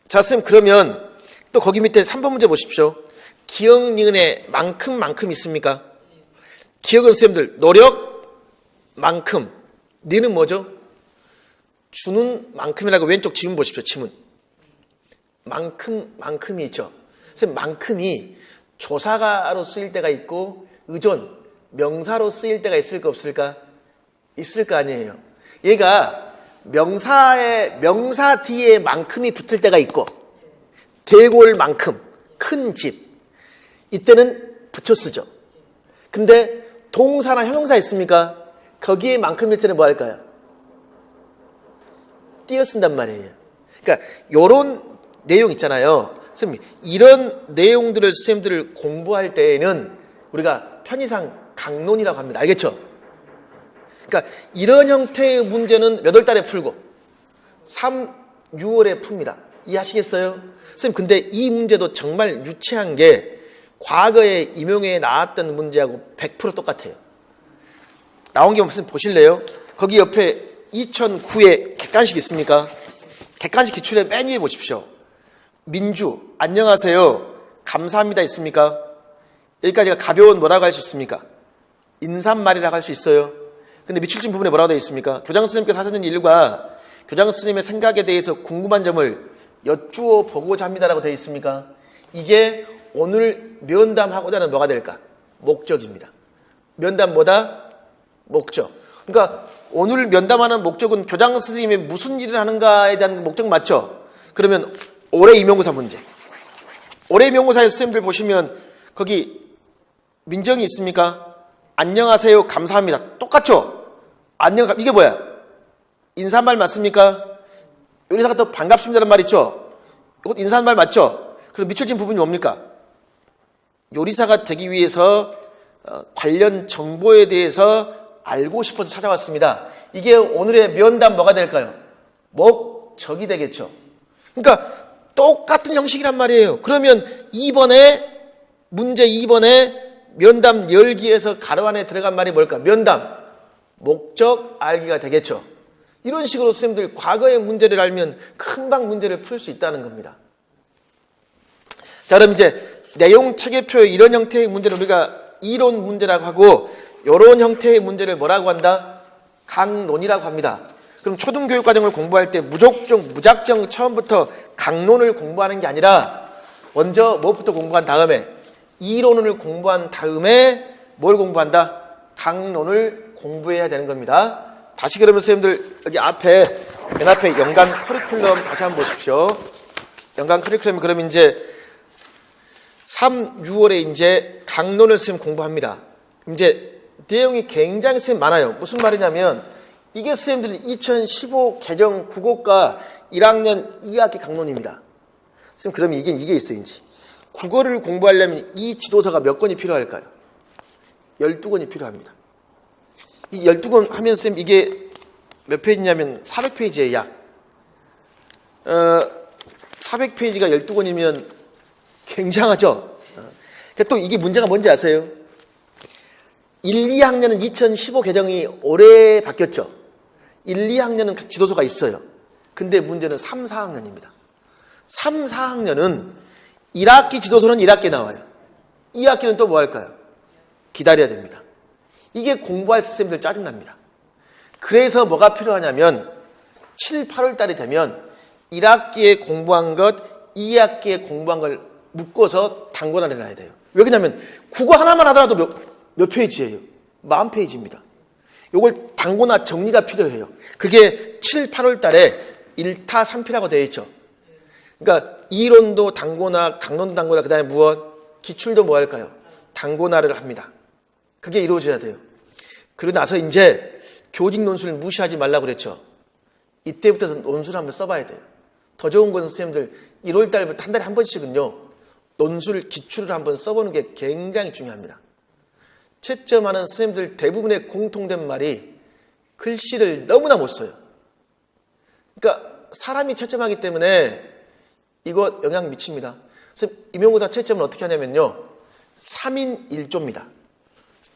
A: 자, 선생님 그러면 또 거기 밑에 3번 문제 보십시오. 기억, 니은에 만큼 있습니까? 기억은 선생님들 노력, 만큼. 니는 뭐죠? 주는 만큼이라고 왼쪽 지문 보십시오. 지문. 만큼이 있죠. 선생님 만큼이 조사가로 쓰일 때가 있고 의존, 명사로 쓰일 때가 있을까 없을까? 있을 거 아니에요. 얘가 명사 뒤에 만큼이 붙을 때가 있고 대골만큼, 큰 집. 이때는 붙여 쓰죠. 근데 동사나 형용사 있습니까? 거기에 만큼일 때는 뭐 할까요? 띄어 쓴단 말이에요. 그러니까 요런 내용 있잖아요. 선생님, 이런 내용들을 선생님들을 공부할 때에는 우리가 편의상 강론이라고 합니다. 알겠죠? 그러니까 이런 형태의 문제는 몇 월 달에 풀고 3, 6월에 풉니다. 이해하시겠어요? 선생님, 근데 이 문제도 정말 유치한 게 과거에 임용에 나왔던 문제하고 100% 똑같아요. 나온 게 무슨 보실래요? 거기 옆에 2009에 객관식 있습니까? 객관식 기출에 맨 위에 보십시오. 민주, 안녕하세요, 감사합니다 있습니까? 여기까지가 가벼운 뭐라고 할 수 있습니까? 인사말이라고 할 수 있어요. 근데 밑줄진 부분에 뭐라고 되어 있습니까? 교장 선생님께서 하시는 일과 교장 선생님의 생각에 대해서 궁금한 점을 여쭈어 보고자 합니다라고 되어 있습니까? 이게 오늘 면담하고자 하는 뭐가 될까? 목적입니다. 면담 뭐다? 목적. 그러니까 오늘 면담하는 목적은 교장 선생님이 무슨 일을 하는가에 대한 목적 맞죠? 그러면 올해 임용고사 문제. 올해 임용고사의 선생님들 보시면 거기 민정이 있습니까? 안녕하세요, 감사합니다. 똑같죠? 이게 뭐야? 인사말 맞습니까? 요리사가 또 반갑습니다라는 말 있죠? 이것 인사말 맞죠? 그럼 밑줄진 부분이 뭡니까? 요리사가 되기 위해서 관련 정보에 대해서 알고 싶어서 찾아왔습니다. 이게 오늘의 면담 뭐가 될까요? 목적이 되겠죠. 그러니까 똑같은 형식이란 말이에요. 그러면 문제 2번에 면담 열기에서 가로 안에 들어간 말이 뭘까? 면담, 목적 알기가 되겠죠. 이런 식으로 선생님들 과거의 문제를 알면 금방 문제를 풀 수 있다는 겁니다. 자, 그럼 이제 내용 체계표의 이런 형태의 문제를 우리가 이론 문제라고 하고, 이런 형태의 문제를 뭐라고 한다? 강론이라고 합니다. 그럼 초등교육과정을 공부할 때 무작정 처음부터 강론을 공부하는 게 아니라 먼저 무엇부터 공부한 다음에 이론을 공부한 다음에 뭘 공부한다? 강론을 공부해야 되는 겁니다. 다시 그러면 선생님들 여기 맨 앞에 연간 커리큘럼 다시 한번 보십시오. 연간 커리큘럼 그러면 이제 3, 6월에 이제 강론을 선생님 공부합니다. 이제 내용이 굉장히 선생님 많아요. 무슨 말이냐면 이게 선생님들 2015 개정 국어과 1학년 2학기 강론입니다. 선생님 그러면 이게 있어요. 이제 국어를 공부하려면 이 지도서가 몇 권이 필요할까요? 12권이 필요합니다. 이 12권 하면 선생님 이게 몇 페이지냐면 400페이지에 약 400페이지가 12권이면 굉장하죠. 또 이게 문제가 뭔지 아세요? 1, 2학년은 2015 개정이 올해 바뀌었죠. 1, 2학년은 지도서가 있어요. 근데 문제는 3, 4학년입니다. 3, 4학년은 1학기 지도서는 1학기에 나와요. 2학기는 또 뭐 할까요? 기다려야 됩니다. 이게 공부할 선생님들 짜증납니다. 그래서 뭐가 필요하냐면 7, 8월 달이 되면 1학기에 공부한 것, 2학기에 공부한 걸 묶어서 단권화를 해놔야 돼요. 왜 그러냐면 국어 하나만 하더라도 몇 페이지예요? 40페이지입니다. 이걸 단권화 정리가 필요해요. 그게 7, 8월 달에 1타 3피라고 되어 있죠. 그러니까 이론도 단권화, 강론도 단권화, 그 다음에 무엇? 기출도 뭐 할까요? 단권화를 합니다. 그게 이루어져야 돼요. 그러고 나서 이제 교직 논술을 무시하지 말라고 그랬죠. 이때부터 논술을 한번 써봐야 돼요. 더 좋은 건 선생님들 1월 달부터 한 달에 한 번씩은요. 논술 기출을 한번 써보는 게 굉장히 중요합니다. 채점하는 선생님들 대부분의 공통된 말이 글씨를 너무나 못 써요. 그러니까 사람이 채점하기 때문에 이거 영향 미칩니다. 선생님 임용고사 채점은 어떻게 하냐면요. 3인 1조입니다.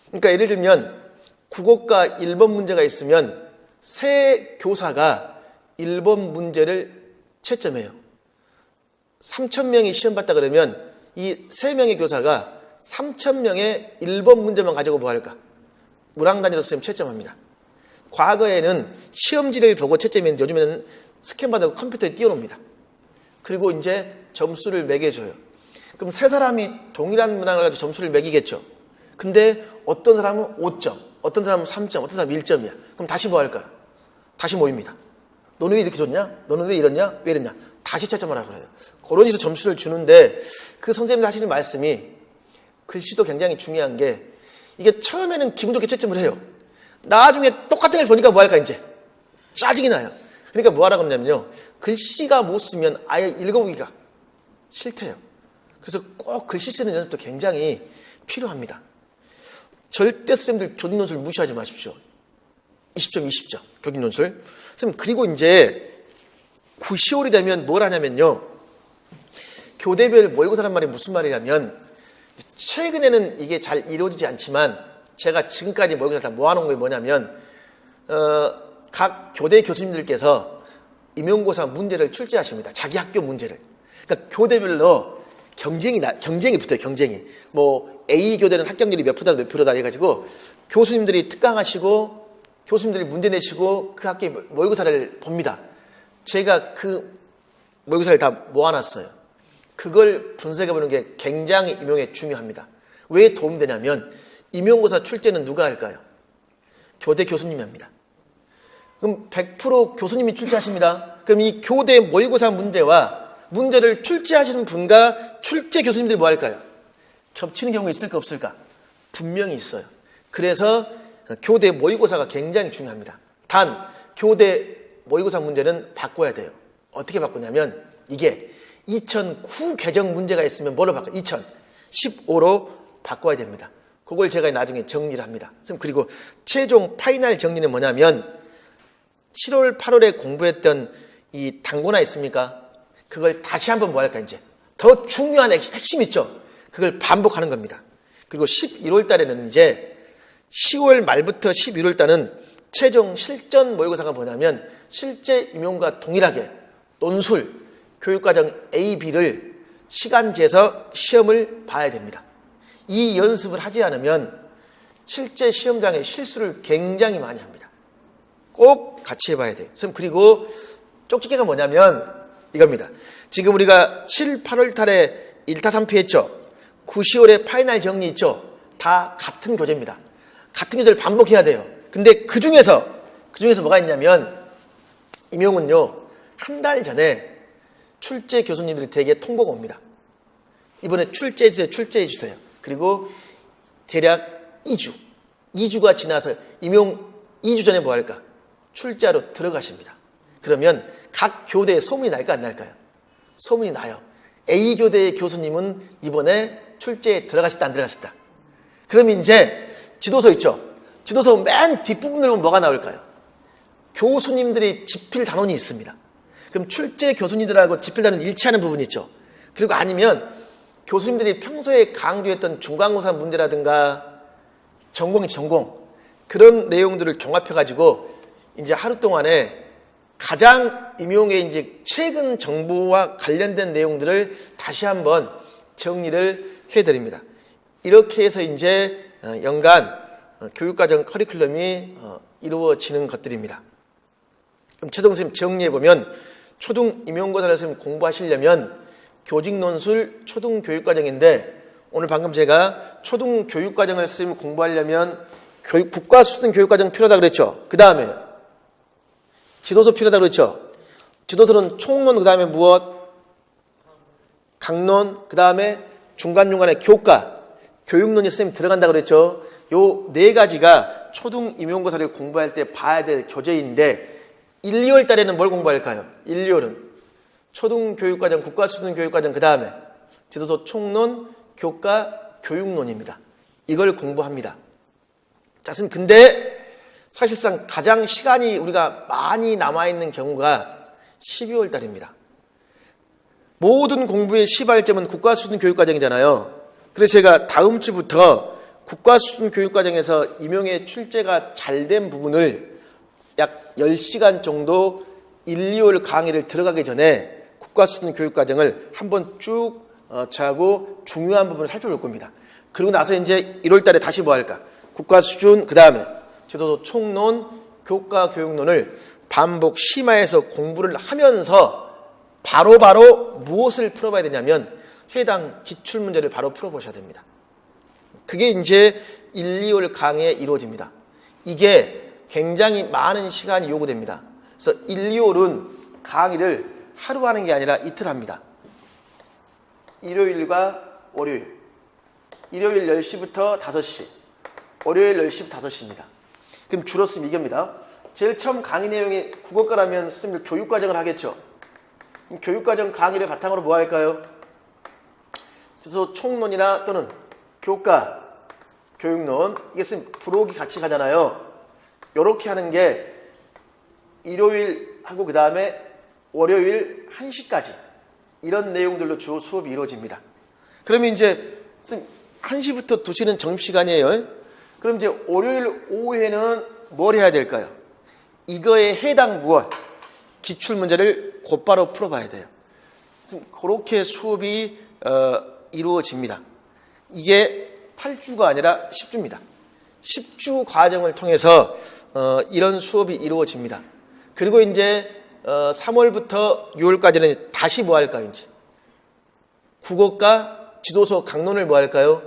A: 그러니까 예를 들면 국어과 1번 문제가 있으면 세 교사가 1번 문제를 채점해요. 3,000명이 시험 봤다 그러면 이 3명의 교사가 3,000명의 1번 문제만 가지고 뭐 할까? 문항 단위로 선생님 채점합니다. 과거에는 시험지를 보고 채점했는데 요즘에는 스캔 받아서 컴퓨터에 띄워놓습니다. 그리고 이제 점수를 매겨줘요. 그럼 세 사람이 동일한 문항을 가지고 점수를 매기겠죠. 근데 어떤 사람은 5점, 어떤 사람은 3점, 어떤 사람은 1점이야. 그럼 다시 뭐 할까요? 다시 모입니다. 너는 왜 이렇게 줬냐? 너는 왜 이랬냐? 왜 이랬냐? 다시 채점하라고 그래요. 그런 식으로 점수를 주는데 그 선생님들 하시는 말씀이 글씨도 굉장히 중요한 게 이게 처음에는 기분 좋게 채점을 해요. 나중에 똑같은 걸 보니까 뭐 할까 이제? 짜증이 나요. 그러니까 뭐 하라고 하냐면요. 글씨가 못 쓰면 아예 읽어보기가 싫대요. 그래서 꼭 글씨 쓰는 연습도 굉장히 필요합니다. 절대 선생님들 교직 논술 무시하지 마십시오. 20점, 20점 교직 논술. 선생님 그리고 이제 9, 10월이 되면 뭘 하냐면요. 교대별 모의고사란 말이 무슨 말이냐면 최근에는 이게 잘 이루어지지 않지만 제가 지금까지 모의고사 다 모아놓은 게 뭐냐면 각 교대 교수님들께서 임용고사 문제를 출제하십니다. 자기 학교 문제를. 그러니까 교대별로 경쟁이 붙어요. 경쟁이. 뭐 A 교대는 합격률이 몇 프로다 몇 프로다 해가지고 교수님들이 특강하시고 교수님들이 문제 내시고 그 학교의 모의고사를 봅니다. 제가 그 모의고사를 다 모아놨어요. 그걸 분석해보는 게 굉장히 임용에 중요합니다. 왜 도움이 되냐면 임용고사 출제는 누가 할까요? 교대 교수님이 합니다. 그럼 100% 교수님이 출제하십니다. 그럼 이 교대 모의고사 문제를 출제하시는 분과 출제 교수님들이 뭐 할까요? 겹치는 경우가 있을까 없을까? 분명히 있어요. 그래서 교대 모의고사가 굉장히 중요합니다. 단 교대 모의고사 문제는 바꿔야 돼요. 어떻게 바꾸냐면 이게 2009 개정 문제가 있으면 뭐로 바꿔요? 2015로 바꿔야 됩니다. 그걸 제가 나중에 정리를 합니다. 그리고 최종 파이널 정리는 뭐냐면 7월, 8월에 공부했던 이 단고나 있습니까? 그걸 다시 한번 뭐 할까 이제 더 중요한 핵심 있죠. 그걸 반복하는 겁니다. 그리고 11월 달에는 이제 10월 말부터 11월 달은 최종 실전 모의고사가 뭐냐면 실제 임용과 동일하게 논술, 교육과정 A, B를 시간제에서 시험을 봐야 됩니다. 이 연습을 하지 않으면 실제 시험장에 실수를 굉장히 많이 합니다. 꼭 같이 해봐야 돼요. 그리고 쪽집게가 뭐냐면 이겁니다. 지금 우리가 7, 8월 달에 1타 3피 했죠. 9, 10월에 파이널 정리 있죠. 다 같은 교재입니다. 같은 교재를 반복해야 돼요. 근데 그 중에서 뭐가 있냐면 임용은요. 한 달 전에 출제 교수님들이 대개 통보가 옵니다. 이번에 출제해 주세요. 그리고 대략 2주가 지나서 임용 2주 전에 뭐 할까? 출제하러 들어가십니다. 그러면 각 교대에 소문이 날까 안 날까요? 소문이 나요. A 교대의 교수님은 이번에 출제에 들어가셨다 안 들어가셨다. 그럼 이제 지도서 있죠. 지도서 맨 뒷부분을 보면 뭐가 나올까요? 교수님들이 집필 단원이 있습니다. 그럼 출제 교수님들하고 집필 단원 일치하는 부분이 있죠. 그리고 아니면 교수님들이 평소에 강조했던 중간고사 문제라든가 전공 그런 내용들을 종합해가지고 이제 하루 동안에 가장 임용의 이제 최근 정보와 관련된 내용들을 다시 한번 정리를 해드립니다. 이렇게 해서 이제 연간 교육과정 커리큘럼이 이루어지는 것들입니다. 그럼 최동 선생님 정리해보면 초등 임용고사를 선생님 공부하시려면 교직논술 초등교육과정인데 오늘 방금 제가 초등교육과정을 선생님 공부하려면 국가수준교육과정 필요하다 그랬죠. 그 다음에 지도서 필요하다 그랬죠. 지도서는 총론 그 다음에 무엇? 강론 그 다음에 중간중간에 교과 교육론이 선생님 들어간다 그랬죠. 요 네 가지가 초등 임용고사를 공부할 때 봐야 될 교재인데 1, 2월 달에는 뭘 공부할까요? 1, 2월은 초등교육과정, 국가수준교육과정 그 다음에 지도서 총론, 교과, 교육론입니다. 이걸 공부합니다. 자, 선생님 근데 사실상 가장 시간이 우리가 많이 남아있는 경우가 12월 달입니다. 모든 공부의 시발점은 국가수준교육과정이잖아요. 그래서 제가 다음 주부터 국가수준교육과정에서 임용의 출제가 잘 된 부분을 약 10시간 정도 1, 2월 강의를 들어가기 전에 국가수준교육과정을 한번 쭉 저하고 중요한 부분을 살펴볼 겁니다. 그리고 나서 이제 1월 달에 다시 뭐 할까? 국가수준 그 다음에 지도서 총론, 교과, 교육론을 반복 심화해서 공부를 하면서 바로 무엇을 풀어봐야 되냐면 해당 기출문제를 바로 풀어보셔야 됩니다. 그게 이제 1, 2월 강의에 이루어집니다. 이게 굉장히 많은 시간이 요구됩니다. 그래서 1, 2월은 강의를 하루 하는 게 아니라 이틀 합니다. 일요일과 월요일. 일요일 10시부터 5시. 월요일 10시부터 5시입니다. 그럼 줄었으면 이겁니다. 제일 처음 강의 내용이 국어과라면 선생님 교육과정을 하겠죠. 그럼 교육과정 강의를 바탕으로 뭐 할까요? 그래서 총론이나 또는 교과, 교육론 이게 선생님 부록이 같이 가잖아요. 이렇게 하는 게 일요일 하고 그 다음에 월요일 1시까지 이런 내용들로 주로 수업이 이루어집니다. 그러면 이제 1시부터 2시는 점심시간이에요. 그럼 이제 월요일 오후에는 뭘 해야 될까요? 이거에 해당 무엇, 기출문제를 곧바로 풀어봐야 돼요. 그렇게 수업이 이루어집니다. 이게 8주가 아니라 10주입니다. 10주 과정을 통해서 이런 수업이 이루어집니다. 그리고 이제 3월부터 6월까지는 다시 뭐 할까요? 이제 국어과 지도서 강론을 뭐 할까요?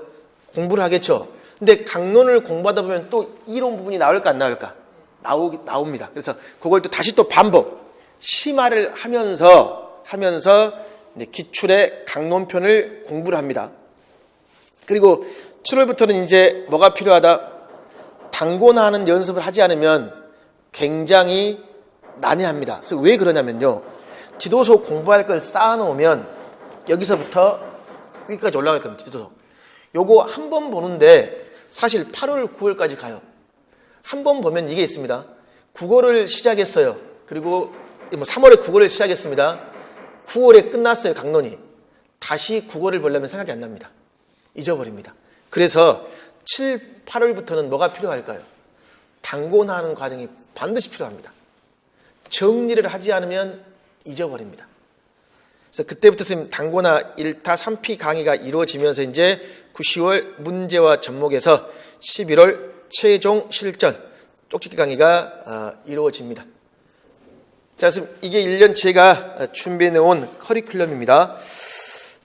A: 공부를 하겠죠. 근데 강론을 공부하다 보면 또 이론 부분이 나올까 안 나올까? 나옵니다. 그래서 그걸 또 다시 또 반복, 심화를 하면서 이제 기출의 강론편을 공부를 합니다. 그리고 7월부터는 이제 뭐가 필요하다? 단권화하는 연습을 하지 않으면 굉장히 난해합니다. 그래서 왜 그러냐면요. 지도서 공부할 걸 쌓아놓으면 여기서부터 여기까지 올라갈 겁니다. 지도서. 요거 한 번 보는데 사실 8월, 9월까지 가요. 한 번 보면 이게 있습니다. 국어를 시작했어요. 그리고 3월에 국어를 시작했습니다. 9월에 끝났어요. 강론이. 다시 국어를 보려면 생각이 안 납니다. 잊어버립니다. 그래서 7, 8월부터는 뭐가 필요할까요? 단권화하는 과정이 반드시 필요합니다. 정리를 하지 않으면 잊어버립니다. 그래서 그때부터 선생님 단권화 1타 3피 강의가 이루어지면서 이제 9, 10월 문제와 접목에서 11월 최종 실전 쪽집기 강의가 이루어집니다. 자, 그래서 이게 1년 제가 준비해 놓은 커리큘럼입니다.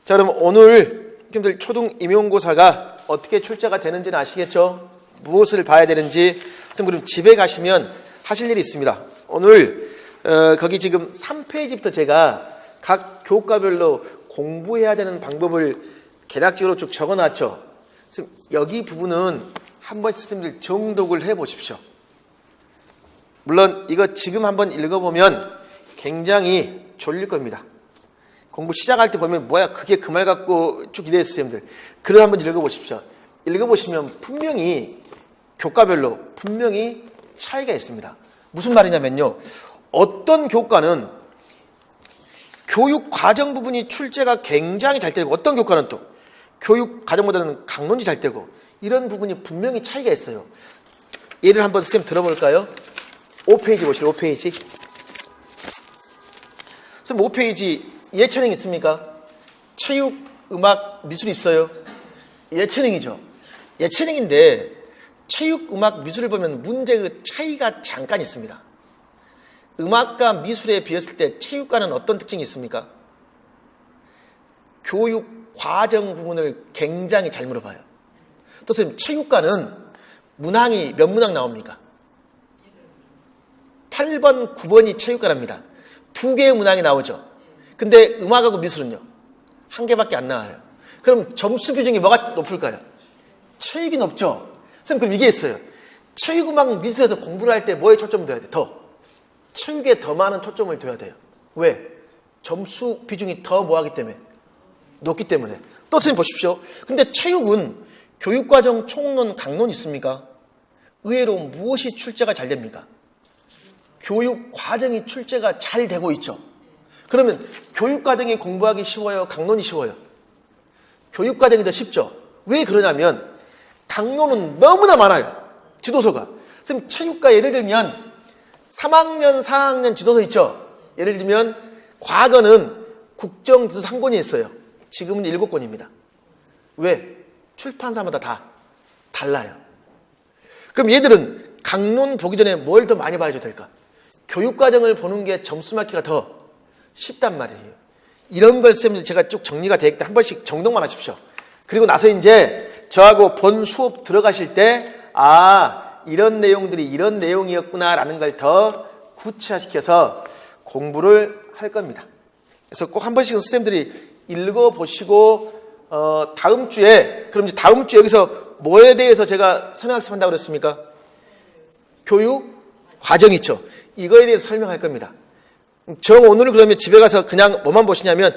A: 자, 그럼 오늘 선생님들 초등 임용고사가 어떻게 출제가 되는지는 아시겠죠? 무엇을 봐야 되는지 선생님 그럼 집에 가시면 하실 일이 있습니다. 오늘 거기 지금 3페이지부터 제가 각 교과별로 공부해야 되는 방법을 개략적으로 쭉 적어놨죠. 여기 부분은 한 번씩 선생님들 정독을 해보십시오. 물론 이거 지금 한번 읽어보면 굉장히 졸릴 겁니다. 공부 시작할 때 보면 뭐야 그게 그 말 갖고 쭉 이래요 선생님들. 그래 한번 읽어보십시오. 읽어보시면 분명히 교과별로 분명히 차이가 있습니다. 무슨 말이냐면요. 어떤 교과는 교육 과정 부분이 출제가 굉장히 잘 되고 어떤 교과는 또 교육 과정보다는 강론이 잘 되고 이런 부분이 분명히 차이가 있어요. 예를 한번 선생님 들어볼까요? 5페이지 보시죠. 5페이지. 선생님 5페이지 예체능 있습니까? 체육, 음악, 미술 있어요? 예체능이죠. 예체능인데 체육, 음악, 미술을 보면 문제 그 차이가 잠깐 있습니다. 음악과 미술에 비했을 때 체육과는 어떤 특징이 있습니까? 교육 과정 부분을 굉장히 잘 물어봐요. 또 선생님 체육과는 문항이 몇 문항 나옵니까? 8번, 9번이 체육과랍니다. 2개의 문항이 나오죠. 근데 음악하고 미술은요? 1개밖에 안 나와요. 그럼 점수 비중이 뭐가 높을까요? 체육이 높죠. 선생님 그럼 이게 있어요. 체육, 음악, 미술에서 공부를 할 때 뭐에 초점을 둬야 돼? 체육에 더 많은 초점을 둬야 돼요. 왜? 점수 비중이 더 뭐하기 때문에? 높기 때문에. 또 선생님 보십시오. 근데 체육은 교육과정 총론, 강론 있습니까? 의외로 무엇이 출제가 잘 됩니까? 교육과정이 출제가 잘 되고 있죠. 그러면 교육과정이 공부하기 쉬워요? 강론이 쉬워요? 교육과정이 더 쉽죠. 왜 그러냐면 강론은 너무나 많아요. 지도서가. 선생님 체육과 예를 들면 3학년, 4학년 지도서 있죠. 예를 들면 과거는 국정지도서 1권이 있어요. 지금은 7권입니다. 왜? 출판사마다 다 달라요. 그럼 얘들은 강론 보기 전에 뭘 더 많이 봐야 될까? 교육과정을 보는 게 점수 맞기가 더 쉽단 말이에요. 이런 걸 쌤들 제가 쭉 정리가 되기 때문에 한 번씩 정독만 하십시오. 그리고 나서 이제 저하고 본 수업 들어가실 때 이런 내용들이 이런 내용이었구나 라는 걸 더 구체화시켜서 공부를 할 겁니다. 그래서 꼭 한 번씩은 선생님들이 읽어보시고 다음 주에 그럼 이제 다음 주에 여기서 뭐에 대해서 제가 선행학습 한다고 그랬습니까? 교육 과정 있죠. 이거에 대해서 설명할 겁니다. 오늘 그러면 집에 가서 그냥 뭐만 보시냐면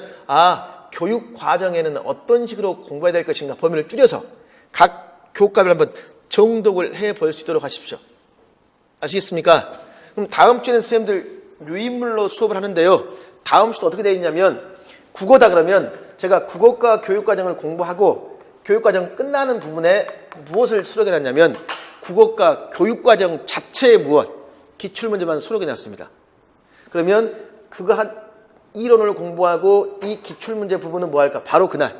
A: 교육 과정에는 어떤 식으로 공부해야 될 것인가 범위를 줄여서 각 교과별 한번 정독을 해볼 수 있도록 하십시오. 아시겠습니까? 그럼 다음 주에는 선생님들 유인물로 수업을 하는데요. 다음 시도 어떻게 되어 있냐면 국어다 그러면 제가 국어과 교육과정을 공부하고 교육과정 끝나는 부분에 무엇을 수록해 놨냐면 국어과 교육과정 자체에 무엇 기출문제만 수록해 놨습니다. 그러면 그거 한 이론을 공부하고 이 기출문제 부분은 뭐 할까? 바로 그날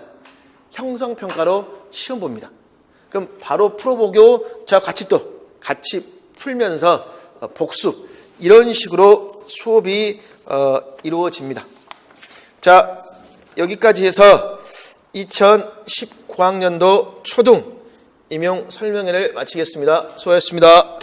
A: 형성평가로 시험 봅니다. 그럼 바로 풀어보고 저와 같이 풀면서 복습 이런 식으로 수업이 이루어집니다. 자, 여기까지 해서 2019학년도 초등 임용 설명회를 마치겠습니다. 수고하셨습니다.